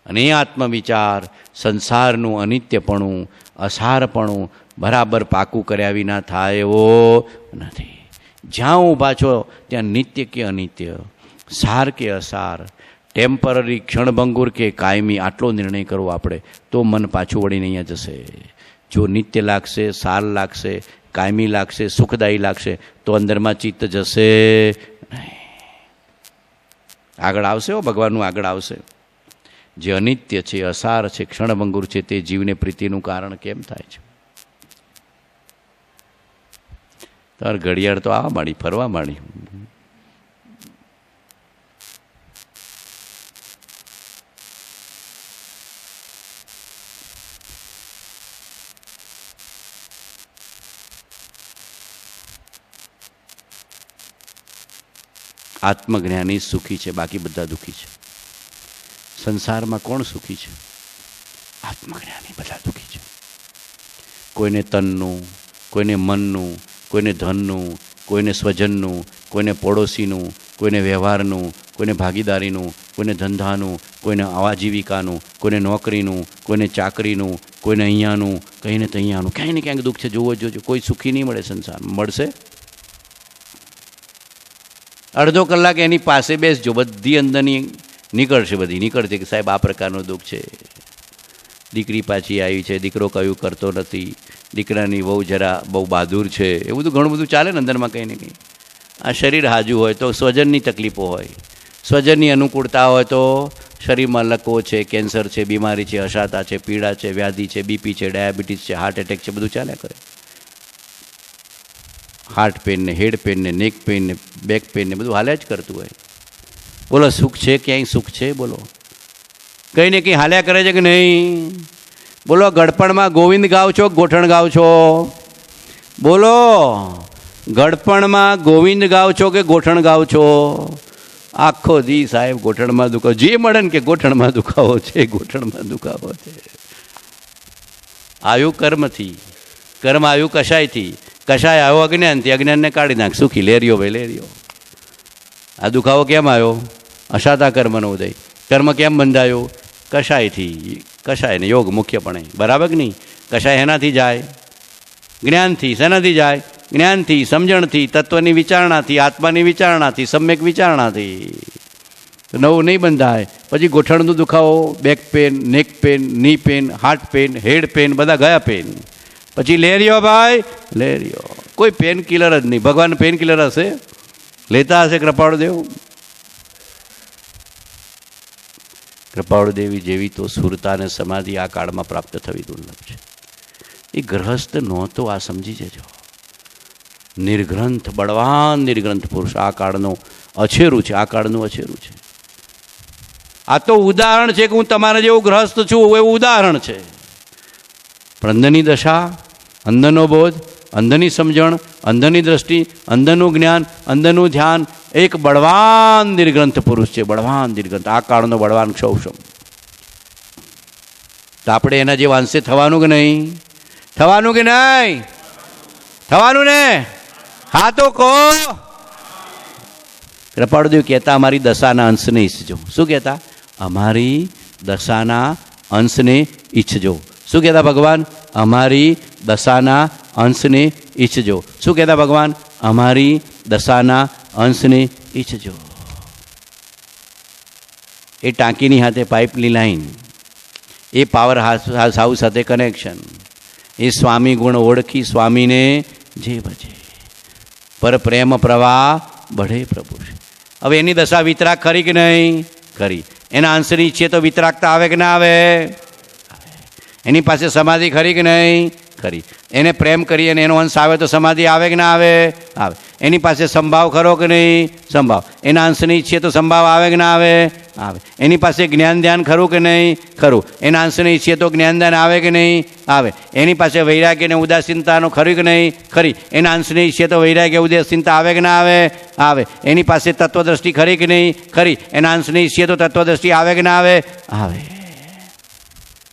અને એ આત્મવિચાર સંસારનું અનિત્યપણું, અસારપણું બરાબર પાકું કર્યા વિના થાય એવો નથી. જ્યાં ઊભા છો ત્યાં નિત્ય કે અનિત્ય, સાર કે અસાર, ટેમ્પરરી, ક્ષણભંગુર કે કાયમી, આટલો નિર્ણય કરવો આપણે. તો મન પાછું વળીને અહીંયા જશે. જો નિત્ય લાગશે, સાર લાગશે, કાયમી લાગશે, સુખદાયી લાગશે, તો અંદરમાં ચિત્ત જશે નહીં. આગળ આવશે. ભગવાનનું આગળ આવશે. જે અનિત્ય છે, અસાર છે, ક્ષણભંગુર છે, તે જીવને પ્રીતિનું કારણ કેમ થાય છે? તાર ઘડિયાળ તો આવવા માંડી, ફરવા માંડી. આત્મજ્ઞાની સુખી છે, બાકી બધા દુઃખી છે. સંસારમાં કોણ સુખી છે? આત્મજ્ઞાની બધા દુઃખી છે. કોઈને તનનું, કોઈને મનનું, કોઈને ધનનું, કોઈને સ્વજનનું, કોઈને પડોશીનું, કોઈને વ્યવહારનું, કોઈને ભાગીદારીનું, કોઈને ધંધાનું, કોઈને આજીવિકાનું, કોઈને નોકરીનું, કોઈને ચાકરીનું, કોઈને અહીંયાનું, કંઈ ને અહીંયાનું, ક્યાંય ને ક્યાંક દુઃખ છે. જોવો જોજો, કોઈ સુખી નહીં મળે સંસારમાં. મળશે? અડધો કલાક એની પાસે બેસજો, બધી અંદરની નીકળશે, બધી નીકળશે કે સાહેબ આ પ્રકારનું દુઃખ છે. દીકરી પાછી આવી છે, દીકરો કયું કરતો નથી, દીકરાની બહુ જરા બહુ બહાદુર છે, એવું બધું ઘણું બધું ચાલે ને અંદરમાં કંઈ ને કંઈ. આ શરીર હાજુ હોય તો સ્વજનની તકલીફો હોય, સ્વજનની અનુકૂળતા હોય તો શરીરમાં લકવો છે, કેન્સર છે, બીમારી છે, અશાતા છે, પીડા છે, વ્યાધિ છે, બીપી છે, ડાયાબિટીસ છે, હાર્ટ એટેક છે, બધું ચાલ્યા કરે. હાર્ટ પેન ને, હેડ પેન ને, નેક પેન ને, બેક પેન ને બધું હાલ્યા જ કરતું હોય. બોલો સુખ છે? ક્યાંય સુખ છે? બોલો કંઈ ને કંઈ હાલ્યા કરે છે કે નહીં? બોલો ગડપણમાં ગોવિંદ ગાવ છો, ગોઠણ ગાવ છો? બોલો ગડપણમાં ગોવિંદ ગાવ છો કે ગોઠણ ગાવ છો? આખો દી સાહેબ ગોઠણમાં દુખાવો, જે મળે ને કે ગોઠણમાં દુખાવો છે, ગોઠણમાં દુખાવો છે. આવ્યું કર્મથી, કર્મ આવ્યું કશાયથી, કશાય આવ્યો અજ્ઞાનથી, અજ્ઞાનને કાઢી નાખ, સુખી લેરિયો ભાઈ લેરિયો. આ દુખાવો કેમ આવ્યો? અશાતા કર્મનો ઉદય. કર્મ કેમ બંધાયું? કશાયથી. કશાયને યોગ મુખ્યપણે, બરાબર કે નહીં? કશાય એનાથી જાય? જ્ઞાનથી. શેનાથી જાય? જ્ઞાનથી, સમજણથી, તત્વની વિચારણાથી, આત્માની વિચારણાથી, સમ્યક વિચારણાથી. નવું નહીં બંધાય. પછી ગોઠણનો દુખાવો, બેક પેન, નેક પેન, ની પેન, હાર્ટ પેન, હેડ પેન, બધા ગયા પેન. પછી લેરિયો ભાઈ લેરિયો. કોઈ પેન કિલર જ નહીં. ભગવાન પેન કિલર હશે? લેતા હશે કૃપાળુદેવ? કૃપાળુદેવી જેવી તો સુરતા અને સમાધિ આ કાળમાં પ્રાપ્ત થવી દુર્લભ છે. એ ગ્રહસ્થ નહોતો, આ સમજી જજો. નિર્ગ્રંથ, બળવાન નિર્ગ્રંથ પુરુષ આ કાળનો અછેરું છે, આ કાળનું અછેરું છે. આ તો ઉદાહરણ છે કે હું તમારા જેવું ગ્રહસ્થ છું એવું ઉદાહરણ છે. પણ અંદરની દશા, અંદરનો બોધ, અંદરની સમજણ, અંદરની દ્રષ્ટિ, અંદરનું જ્ઞાન, અંદરનું ધ્યાન એક બળવાન નિર્ગ્રંથ પુરુષ છે. બળવાન નિર્ગ્રંથ, આ કાળનો બળવાન ક્ષૌષમ. તો આપણે એના જે વાંસે થવાનું કે નહીં? થવાનું કે નહીં? થવાનું ને? હા તો કહો. કૃપાળુદેવ કહેતા અમારી દશાના અંશને ઈચ્છજો. શું કહેતા? અમારી દશાના અંશને ઈચ્છજો. શું કહેતા ભગવાન? અમારી દશાના અંશને ઈચ્છજો. શું કહેતા ભગવાન? અમારી દશાના અંશને ઈચ્છજો. એ ટાંકીની હાથે પાઇપની લાઈન, એ પાવર હાઉસ સાથે કનેક્શન, એ સ્વામી ગુણ ઓળખી સ્વામીને જે ભજે, પર પ્રેમ પ્રવાહ બઢે પ્રભુ. હવે એની દશા વિતરાગ ખરી કે નહીં? ખરી. એના અંશની ઈચ્છે તો વિતરાગતા આવે કે ના આવે? એની પાસે સમાધિ ખરી કે નહીં? ખરી. એને પ્રેમ કરીએ અને એનો અંશ આવે તો સમાધિ આવે કે ના આવે? આવે. એની પાસે સંભાવ ખરો કે નહીં? સંભાવ. એના અંશની ઈચ્છે તો સંભાવ આવે કે ના આવે? આવે. એની પાસે જ્ઞાન ધ્યાન ખરું કે નહીં? ખરું. એના અંશની ઈચ્છે તો જ્ઞાન ધ્યાન આવે કે નહીં? આવે. એની પાસે વૈરાગ્ય અને ઉદાસીનતાનો ખરી કે નહીં? ખરી. એના અંશની ઈચ્છે તો વૈરાગ્ય ઉદાસીનતા આવે કે ના આવે? આવે. એની પાસે તત્વદ્રષ્ટિ ખરી કે નહીં? ખરી. એના અંશની ઈચ્છે તો તત્વદ્રષ્ટિ આવે કે ના આવે? આવે.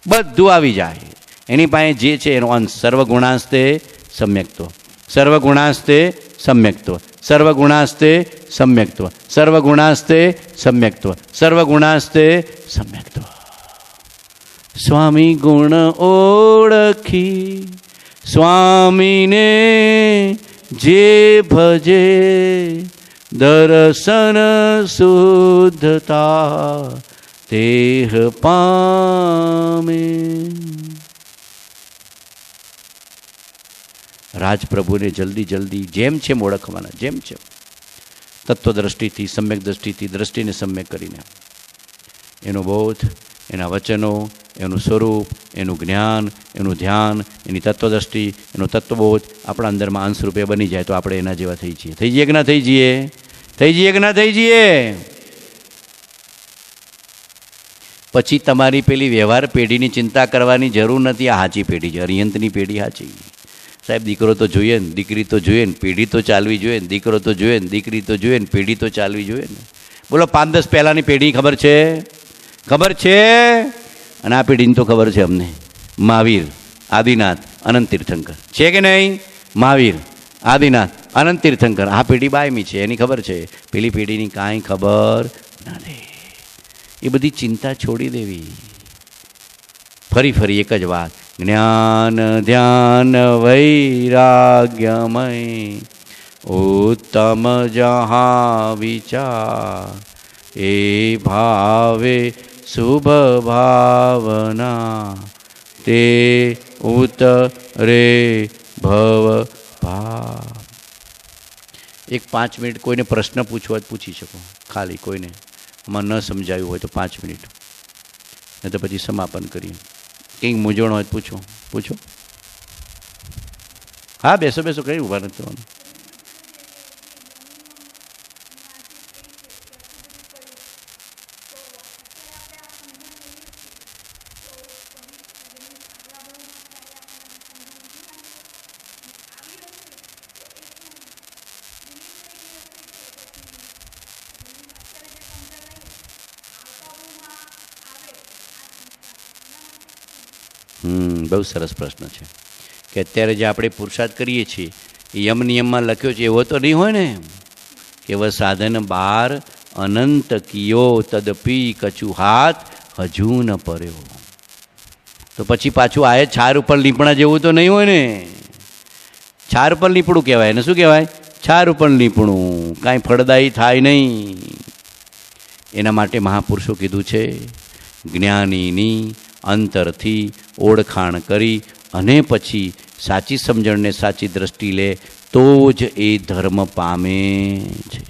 બધું આવી જાય. એની પાસે જે છે એનો અંશ. સર્વગુણાસ્તે સમ્યક્ત્વ, સર્વગુણાસ્તે સમ્યક્ત્વ, સર્વગુણાસ્તે સમ્યક્ત્વ, સર્વગુણાસ્તે સમ્યક્ત્વ, સર્વગુણાસ્તે સમ્યક્ત્વ. સ્વામી ગુણ ઓળખી સ્વામીને જે ભજે, દર્શન શુદ્ધતા તેહ પામે. રાજપ્રભુને જલ્દી જલ્દી જેમ છે ઓળખવાના, જેમ છે તત્વદ્રષ્ટિથી, સમ્યક દ્રષ્ટિથી, દ્રષ્ટિને સમ્યક કરીને એનો બોધ, એના વચનો, એનું સ્વરૂપ, એનું જ્ઞાન, એનું ધ્યાન, એની તત્વદ્રષ્ટિ, એનો તત્વબોધ આપણા અંદરમાં અંશરૂપે બની જાય તો આપણે એના જેવા થઈ જઈએ. થઈ જઈએ કે ના થઈ જઈએ? થઈ જઈએ કે ના થઈ જઈએ? પછી તમારી પેલી વ્યવહાર પેઢીની ચિંતા કરવાની જરૂર નથી. આ સાચી પેઢી છે, અરિયંતની પેઢી સાચી. સાહેબ દીકરો તો જોઈએ ને, દીકરી તો જોઈએ ને, પેઢી તો ચાલવી જોઈએ ને, દીકરો તો જોઈએ ને, દીકરી તો જોઈએ ને, પેઢી તો ચાલવી જોઈએ ને. બોલો 5-10 પહેલાંની પેઢી ખબર છે? ખબર છે. અને આ પેઢીને તો ખબર છે અમને. મહાવીર, આદિનાથ, અનંત તીર્થંકર છે કે નહીં? મહાવીર, આદિનાથ, અનંત તીર્થંકર આ પેઢી બાયમી છે, એની ખબર છે. પેલી પેઢીની કાંઈ ખબર નથી. એ બધી ચિંતા છોડી દેવી. ફરી ફરી એક જ વાત, જ્ઞાન ધ્યાન વૈરાગ્યમય ઉત્તમ જહા વિચાર એ ભાવે શુભ ભાવના તે ઉતરે ભવ ભાવ. એક 5 મિનિટ કોઈને પ્રશ્ન પૂછવો હોય પૂછી શકો, ખાલી કોઈને આમાં ન સમજાયું હોય તો 5 મિનિટ, નહીં તો પછી સમાપન કરીએ. કંઈક મૂંઝવણ હોય પૂછો, પૂછો. હા બેસો બેસો, કંઈ ઊભા નથી થવાનું. બહુ સરસ પ્રશ્ન છે કે અત્યારે જે આપણે પુરુષાર્થ કરીએ છીએ એ યમ નિયમમાં લખ્યો છે એવો તો નહીં હોય ને કે વહ સાધન બાર અનંત કિયો તદપી કછુ હાથ હજુ ન पर्યો. તો પછી પાછું આ છાર ઉપર લીપણા જેવું તો નહીં હોય ને. છાર ઉપર લીપણું કહેવાય ને, શું કહેવાય? છાર ઉપર લીપણું. કાંઈ ફળદાયી થાય નહીં. એના માટે મહાપુરુષો કીધું છે જ્ઞાનીની અંતરથી ઓળખાણ કરી અને પછી સાચી સમજણને સાચી દ્રષ્ટિ લે તો જ એ ધર્મ પામે છે.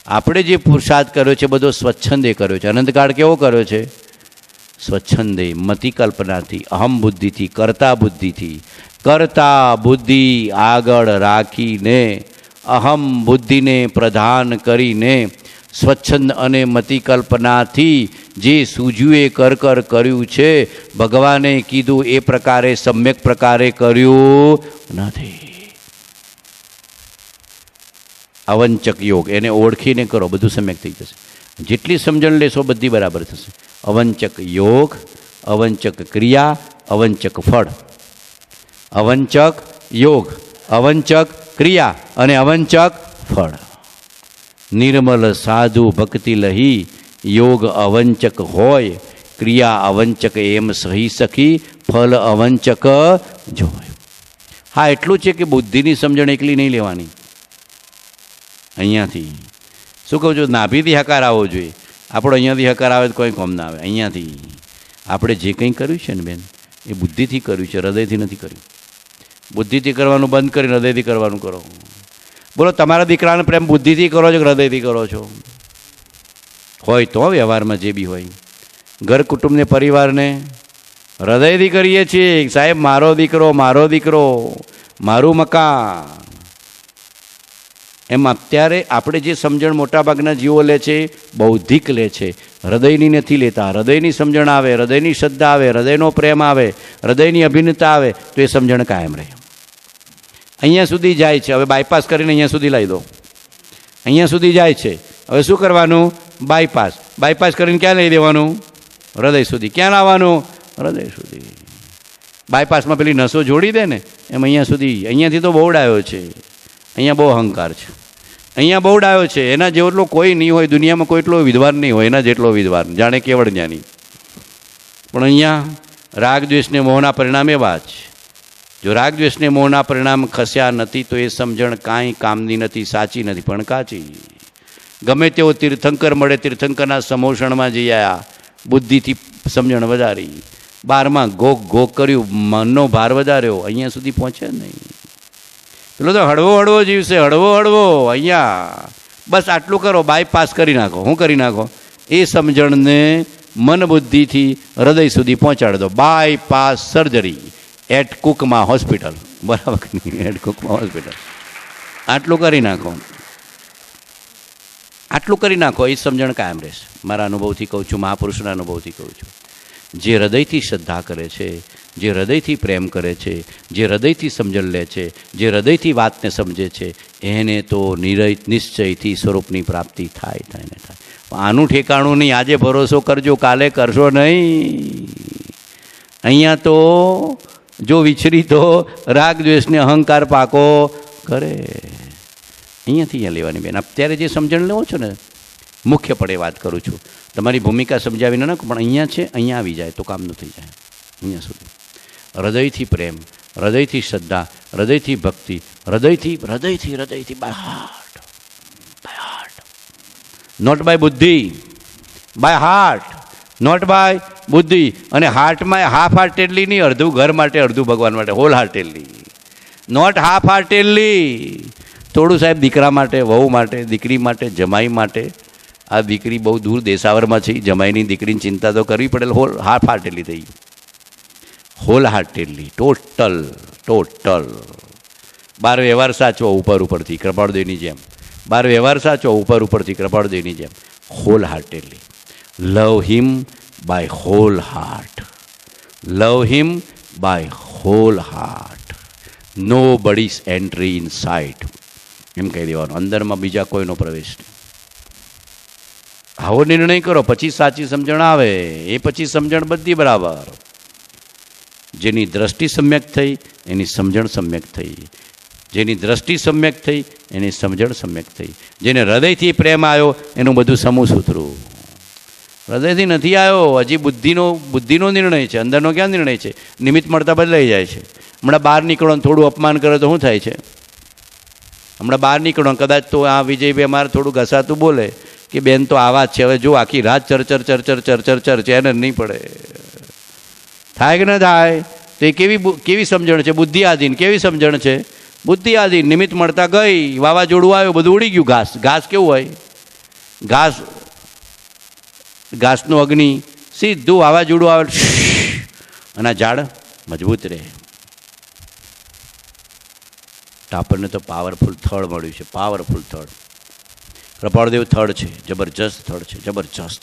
આપણે જે પુરુષાર્થ કર્યો છે બધો સ્વચ્છંદે કર્યો છે. અનંતકાળ કેવો કર્યો છે? સ્વચ્છંદે, મતિ કલ્પનાથી, અહમ બુદ્ધિથી, કર્તા બુદ્ધિથી. કર્તા બુદ્ધિ આગળ રાખીને, અહમ બુદ્ધિને પ્રધાન કરીને, સ્વચ્છંદ અને મતિ કલ્પનાથી જે સૂજ્યુએ કર કર્યું છે, ભગવાને કીધું એ પ્રકારે સમ્યક પ્રકારે કર્યું નથી. અવંચક યોગ એને ઓળખીને કરો, બધું સમ્યક થઈ જશે. જેટલી સમજણ લેશો બધી બરાબર થશે. અવંચક યોગ, અવંચક ક્રિયા, અવંચક ફળ. અવંચક યોગ, અવંચક ક્રિયા અને અવંચક ફળ. નિર્મલ સાધુ ભક્તિ લહી યોગ અવંચક હોય, ક્રિયા અવંચક એમ સહી સખી, ફલ અવંચક જોયું. હા એટલું છે કે બુદ્ધિની સમજણ એકલી નહીં લેવાની. અહીંયાથી શું કહું છું, નાભીથી હકાર આવવો જોઈએ. આપણો અહીંયાથી હકાર આવે તો કોઈ કોમ ના આવે. અહીંયાથી આપણે જે કંઈ કર્યું છે ને બેન એ બુદ્ધિથી કર્યું છે, હૃદયથી નથી કર્યું. બુદ્ધિથી કરવાનું બંધ કરીને હૃદયથી કરવાનું કરો. બોલો તમારા દીકરાને પ્રેમ બુદ્ધિથી કરો છો કે હૃદયથી કરો છો? હોય તો વ્યવહારમાં જે બી હોય, ઘર કુટુંબને પરિવારને હૃદયથી કરીએ છીએ. સાહેબ મારો દીકરો, મારો દીકરો, મારું મકાન. એમ અત્યારે આપણે જે સમજણ મોટાભાગના જીવો લે છે બૌદ્ધિક લે છે, હૃદયની નથી લેતા. હૃદયની સમજણ આવે, હૃદયની શ્રદ્ધા આવે, હૃદયનો પ્રેમ આવે, હૃદયની અભિન્નતા આવે તો એ સમજણ કાયમ રહે. અહીંયા સુધી જાય છે, હવે બાયપાસ કરીને અહીંયા સુધી લાવી દો. અહીંયા સુધી જાય છે, હવે શું કરવાનું? બાયપાસ. બાયપાસ કરીને ક્યાં લઈ દેવાનું? હૃદય સુધી. ક્યાં લાવવાનું? હૃદય સુધી. બાયપાસમાં પેલી નસો જોડી દે ને એમ અહીંયા સુધી. અહીંયાથી તો બહુ ડાયો છે, અહીંયા બહુ અહંકાર છે, અહીંયા બહુ ડાયો છે. એના જેટલો કોઈ નહીં હોય દુનિયામાં, કોઈ એટલો વિદ્વાન નહીં હોય એના જેટલો વિદ્વાન, જાણે કેવળ જ્ઞાની. પણ અહીંયા રાગ દ્વેષને મોહના પરિણામ એવા જ. જો રાગ દ્વેષને મોહના પરિણામ ખસ્યા નથી તો એ સમજણ કાંઈ કામની નથી, સાચી નથી પણ કાચી. ગમે તેવો તીર્થંકર મળે, તીર્થંકરના સમોષણમાં જઈ આવ્યા, બુદ્ધિથી સમજણ વધારી, 12માં ગોક ગોક કર્યું, મનનો ભાર વધાર્યો, અહીંયા સુધી પહોંચે નહીં. પેલો તો હળવો હળવો જીવશે, હળવો હળવો. અહીંયા બસ આટલું કરો, બાયપાસ કરી નાખો. શું કરી નાખો? એ સમજણને મન બુદ્ધિથી હૃદય સુધી પહોંચાડી દો. Bypass surgery at Kukma hospital. બરાબર નહીં? At Kukma hospital. આટલું કરી નાખો, આટલું કરી નાખો, એ સમજણ કાયમ રહેશે. મારા અનુભવથી કહું છું, મહાપુરુષના અનુભવથી કહું છું. જે હૃદયથી શ્રદ્ધા કરે છે, જે હૃદયથી પ્રેમ કરે છે, જે હૃદયથી સમજણ લે છે, જે હૃદયથી વાતને સમજે છે, એને તો નિશ્ચયથી સ્વરૂપની પ્રાપ્તિ થાય ને થાય. આનું ઠેકાણું નહીં. આજે ભરોસો કરજો, કાલે કરશો નહીં. અહીંયા તો જો વિચરી તો રાગ દ્વેષને અહંકાર પાકો કરે. અહીંયાથી લેવાની બેન. અત્યારે જે સમજણ લેવો છો ને, મુખ્યપણે વાત કરું છું, તમારી ભૂમિકા સમજાવી ન નાખો, પણ અહીંયા છે, અહીંયા આવી જાય તો કામનું થઈ જાય. અહીંયા સુધી હૃદયથી પ્રેમ, હૃદયથી શ્રદ્ધા, હૃદયથી ભક્તિ, હૃદયથી બાય હાર્ટ, નોટ બાય બુદ્ધિ, બાય હાર્ટ, નોટ બાય બુદ્ધિ. અને હાર્ટમાં હાફ હાર્ટેડલી નહીં, અડધું ઘર માટે અડધું ભગવાન માટે, wholeheartedly, not half heartedly. થોડું સાહેબ દીકરા માટે, વહુ માટે, દીકરી માટે, જમાઈ માટે. આ દીકરી બહુ દૂર દેશાવરમાં છે, જમાઈની દીકરીની ચિંતા તો કરવી પડે. હોલ હાફ હાર્ટેડલી થઈ ગયું, હોલ હાર્ટેડલી, ટોટલ. બાર વ્યવહાર સાચવો ઉપરથી, કૃપાળુદેવની જેમ. બાર વ્યવહાર સાચવો ઉપરથી, કૃપાળુદેવની જેમ. Wholeheartedly love him by whole heart, love him by whole heart. Nobody's entry inside, એમ કહી દેવાનું. અંદરમાં બીજા કોઈનો પ્રવેશ નહીં. આવો નિર્ણય કરો, પછી સાચી સમજણ આવે. એ પછી સમજણ બધી બરાબર. જેની દ્રષ્ટિ સમ્યક થઈ એની સમજણ સમ્યક થઈ, જેની દ્રષ્ટિ સમ્યક થઈ એની સમજણ સમ્યક થઈ. જેને હૃદયથી પ્રેમ આવ્યો એનું બધું સમૂહ સૂતરું. હૃદયથી નથી આવ્યો, હજી બુદ્ધિનો નિર્ણય છે, અંદરનો ક્યાં નિર્ણય છે? નિમિત્ત મળતા બદલાઈ જાય છે. હમણાં બહાર નીકળો ને થોડું અપમાન કરે તો શું થાય છે? હમણાં બહાર નીકળો, કદાચ તો આ વિજયભાઈ અમારે થોડું ઘસાતું બોલે કે બેન તો આવા જ છે, હવે જો આખી રાત ચર્ચર છે, એને નહીં પડે. થાય કે ન થાય? તો એ કેવી સમજણ છે? બુદ્ધિ આધીન. કેવી સમજણ છે? બુદ્ધિ આધીન. નિમિત્ત મળતા ગઈ, વાવાઝોડું આવ્યું, બધું ઉડી ગયું. ઘાસ કેવું હોય? ઘાસનું અગ્નિ સીધું વાવાઝોડું આવે અને આ ઝાડ મજબૂત રહે. તો આપણને તો પાવરફુલ થડ મળ્યું છે, પાવરફુલ થડ. કૃપાળદેવ થડ છે, જબરજસ્ત થડ છે, જબરજસ્ત.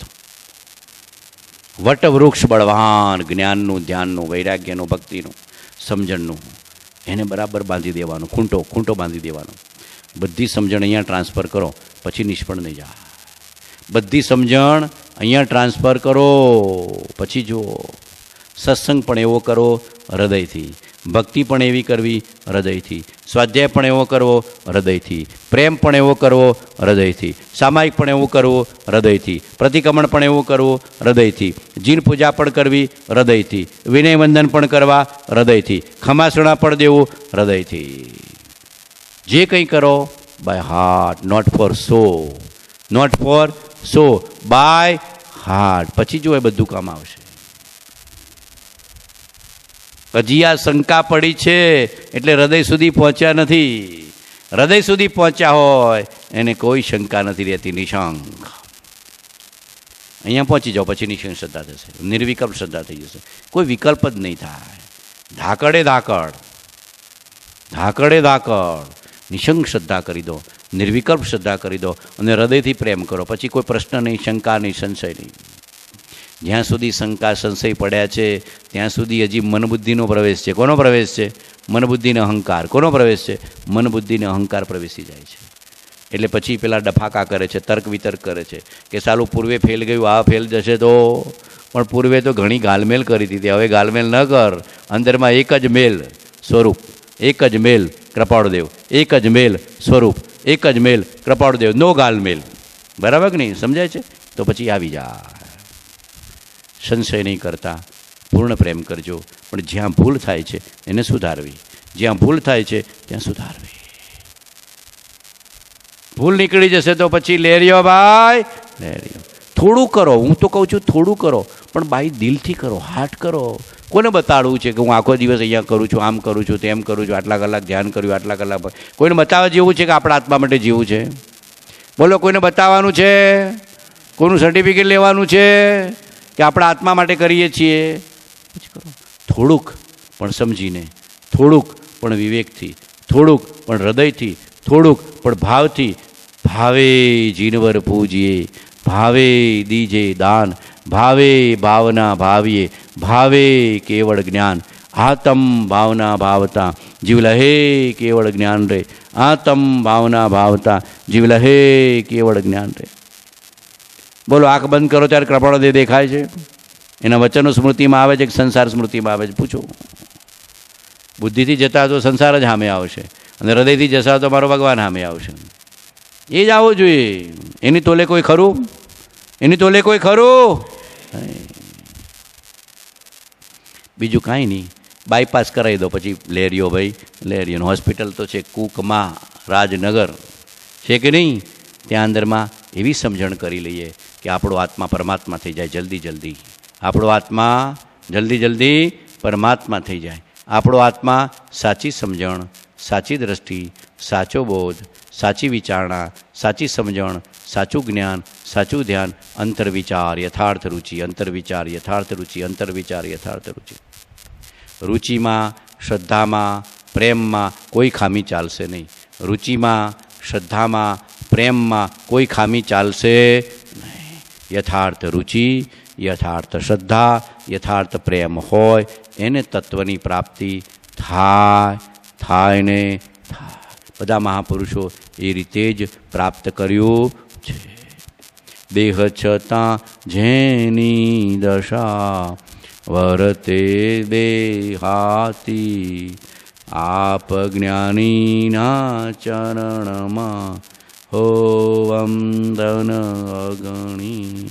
વટવૃક્ષ બળવાન, જ્ઞાનનું, ધ્યાનનું, વૈરાગ્યનું, ભક્તિનું, સમજણનું. એને બરાબર બાંધી દેવાનું, ખૂંટો બાંધી દેવાનો. બધી સમજણ અહીંયા ટ્રાન્સફર કરો, પછી નિષ્ફળ નહીં જાય. બધી સમજણ અહીંયા ટ્રાન્સફર કરો, પછી જુઓ. સત્સંગ પણ એવો કરો હૃદયથી, ભક્તિ પણ એવી કરવી હૃદયથી, સ્વાધ્યાય પણ એવો કરવો હૃદયથી, પ્રેમ પણ એવો કરવો હૃદયથી, સામાયિક પણ એવું કરવું હૃદયથી, પ્રતિક્રમણ પણ એવું કરવું હૃદયથી, જીન પૂજા પણ કરવી હૃદયથી, વિનયવંદન પણ કરવા હૃદયથી, ખમાસણા પણ દેવું હૃદયથી. જે કંઈ કરો by heart, not for show, by heart. પછી જો એ બધું કામ આવશે. હજી આ શંકા પડી છે એટલે હૃદય સુધી પહોંચ્યા નથી. હૃદય સુધી પહોંચ્યા હોય એને કોઈ શંકા નથી રહેતી, નિશંક. અહીંયા પહોંચી જાઓ પછી નિશંક શ્રદ્ધા થશે, નિર્વિકલ્પ શ્રદ્ધા થઈ જશે. કોઈ વિકલ્પ જ નહીં થાય. ધાકડે ધાકડ નિશંક શ્રદ્ધા કરી દો, નિર્વિકલ્પ શ્રદ્ધા કરી દો અને હૃદયથી પ્રેમ કરો. પછી કોઈ પ્રશ્ન નહીં, શંકા નહીં, સંશય નહીં. જ્યાં સુધી શંકા સંશય પડ્યા છે ત્યાં સુધી હજી મનબુદ્ધિનો પ્રવેશ છે. કોનો પ્રવેશ છે? મનબુદ્ધિનો અહંકાર. કોનો પ્રવેશ છે? મનબુદ્ધિનો અહંકાર પ્રવેશી જાય છે. એટલે પછી પેલા ડફાકા કરે છે, તર્ક વિતર્ક કરે છે કે સાલું પૂર્વે ફેલ ગયું, આ ફેલ જશે તો. પણ પૂર્વે તો ઘણી ગાલમેલ કરી દીધી, હવે ગાલમેલ ન કર. અંદરમાં એક જ મેલ સ્વરૂપ, એક જ મેલ કૃપાળુદેવ, એક જ મેલ સ્વરૂપ, એક જ મેલ કૃપાળુદેવ, નો ગાલમેલ. બરાબર કે નહીં? સમજાય છે? તો પછી આવી જાય. સંશય નહીં કરતા, પૂર્ણ પ્રેમ કરજો. પણ જ્યાં ભૂલ થાય છે એને સુધારવી, જ્યાં ભૂલ થાય છે ત્યાં સુધારવી. ભૂલ નીકળી જશે તો પછી લેરિયો ભાઈ, લેરિયો. થોડું કરો, હું તો કહું છું થોડું કરો, પણ ભાઈ દિલથી કરો, હાર્ટ કરો. કોને બતાડવું છે કે હું આખો દિવસ અહીંયા કરું છું, આમ કરું છું, તેમ કરું છું, આટલા કલાક ધ્યાન કર્યું, આટલા કલાક? કોઈને બતાવવા જેવું છે કે આપણા આત્મા માટે જીવું છે? બોલો, કોઈને બતાવવાનું છે? કોઈનું સર્ટિફિકેટ લેવાનું છે કે આપણા આત્મા માટે કરીએ છીએ? થોડુંક પણ સમજીને, થોડુંક પણ વિવેકથી, થોડુંક પણ હૃદયથી, થોડુંક પણ ભાવથી. ભાવે જીનવર પૂજીએ, ભાવે દીજે દાન, ભાવે ભાવના ભાવીએ, ભાવે કેવળ જ્ઞાન. આતમ ભાવના ભાવતા જીવ લહે કેવળ જ્ઞાન રે. આતમ ભાવના ભાવતા જીવ લહે કેવળ જ્ઞાન રે. બોલો, આંખ બંધ કરો ત્યારે કૃપાળોદય દેખાય છે? એના વચનો સ્મૃતિમાં આવે છે કે સંસાર સ્મૃતિમાં આવે છે? પૂછો. બુદ્ધિથી જતા તો સંસાર જ સામે આવશે, અને હૃદયથી જશા તો મારો ભગવાન સામે આવશે. એ જ આવવું જોઈએ. એની તોલે કોઈ ખરું? એની તોલે કોઈ ખરું? બીજું કાંઈ નહીં. બાયપાસ કરાવી દો, પછી લેરિયો ભાઈ, લેરિયો. હોસ્પિટલ તો છે કૂકમાં, રાજનગર છે કે નહીં? ત્યાં અંદરમાં એવી સમજણ કરી લઈએ કે આપણો આત્મા પરમાત્મા થઈ જાય જલ્દી જલ્દી. આપણો આત્મા જલ્દી જલ્દી પરમાત્મા થઈ જાય. આપણો આત્મા સાચી સમજણ, સાચી દ્રષ્ટિ, સાચો બોધ, સાચી વિચારણા, સાચી સમજણ, સાચું જ્ઞાન, સાચું ધ્યાન, અંતર્વિચાર, યથાર્થ રુચિ, અંતર્વિચાર, યથાર્થ રુચિ, અંતર્વિચાર, યથાર્થ રુચિ. રુચિમાં, શ્રદ્ધામાં, પ્રેમમાં કોઈ ખામી ચાલશે નહીં. રુચિમાં, શ્રદ્ધામાં, પ્રેમમાં કોઈ ખામી ચાલશે નહીં. યથાર્થ રુચિ, યથાર્થ શ્રદ્ધા, યથાર્થ પ્રેમ હોય એને તત્વની પ્રાપ્તિ થાય ને થાય. બધા મહાપુરુષો એ રીતે જ પ્રાપ્ત કર્યું છે. દેહ છતાં જેની દશા વર્તે દેહાતી, આપ જ્ઞાનીના ચરણમાં હો વંદન અગણી.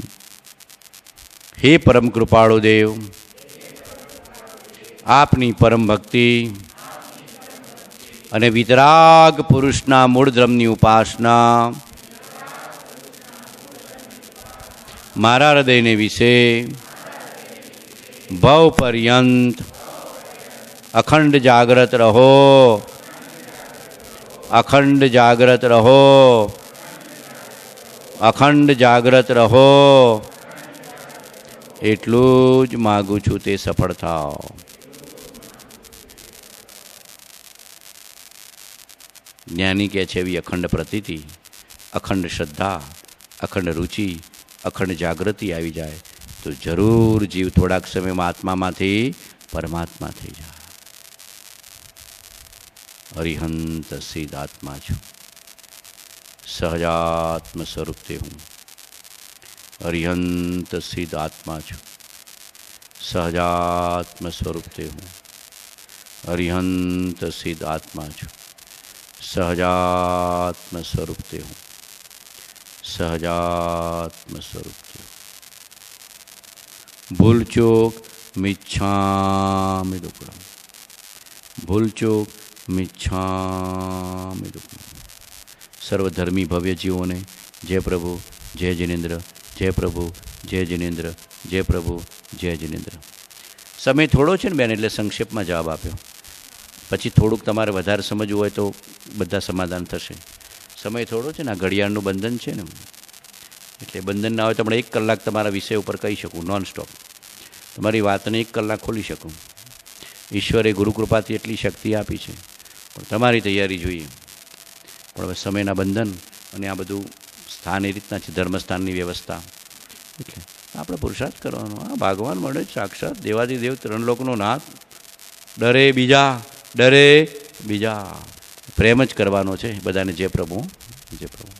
હે પરમ કૃપાળુ દેવ, આપની પરમ ભક્તિ અને વિતરાગ પુરુષના મૂળ ધર્મની ઉપાસના મારા હૃદયને વિશે ભવ પર્યંત અખંડ જાગ્રત રહો, અખંડ જાગ્રત રહો, અખંડ જાગ્રત રહો. એટલું જ માગું છું, તે સફળ થાઓ. જ્ઞાની કહે છે એવી અખંડ પ્રતીતિ, અખંડ શ્રદ્ધા, અખંડ રુચિ, અખંડ જાગૃતિ આવી જાય તો જરૂર જીવ થોડાક સમયમાં આત્મામાંથી પરમાત્મા થઈ જાય. અરિહંત સિદ્ધ આત્મા છું, સહજાત્મ સ્વરૂપ તે હું. અરિહંત સિદ્ધ આત્મા છું, સહજાત્મ સ્વરૂપ તે હું. અરિહંત સિદ્ધ આત્મા છું, સહજાત્મ સ્વરૂપ તે હું. સહજાત્મ સ્વરૂપ તે હું. ભૂલચૂક મિચ્છામિ દુક્કડમ, ભૂલચૂક મિચ્છામિ દુક્કડમ. સર્વધર્મી ભવ્ય જીવોને જય પ્રભુ, જય જિનેન્દ્ર, જય પ્રભુ, જય જિનેન્દ્ર, જય પ્રભુ, જય જિનેન્દ્ર. સમય થોડો છે ને બેન, એટલે સંક્ષેપમાં જવાબ આપ્યો. પછી થોડુંક તમારે વધારે સમજવું હોય તો બધા સમાધાન થશે. સમય થોડો છે ને, આ ઘડિયાળનું બંધન છે ને, એટલે બંધન ના હોય તો આપણે 1 કલાક તમારા વિષય ઉપર કહી શકું નોન સ્ટોપ. તમારી વાતને 1 કલાક ખોલી શકું. ઈશ્વરે ગુરુકૃપાથી એટલી શક્તિ આપી છે, પણ તમારી તૈયારી જોઈએ. પણ હવે સમયના બંધન અને આ બધું સ્થાન એ રીતના છે, ધર્મસ્થાનની વ્યવસ્થા, એટલે આપણે પુરુષાર્થ કરવાનો. આ ભગવાન મળે સાક્ષાત દેવાધિદેવ, 3 લોકનો નાથ. ડરે બીજા, ડરે બીજા. પ્રેમ જ કરવાનો છે બધાને. જય પ્રભુ, જય પ્રભુ.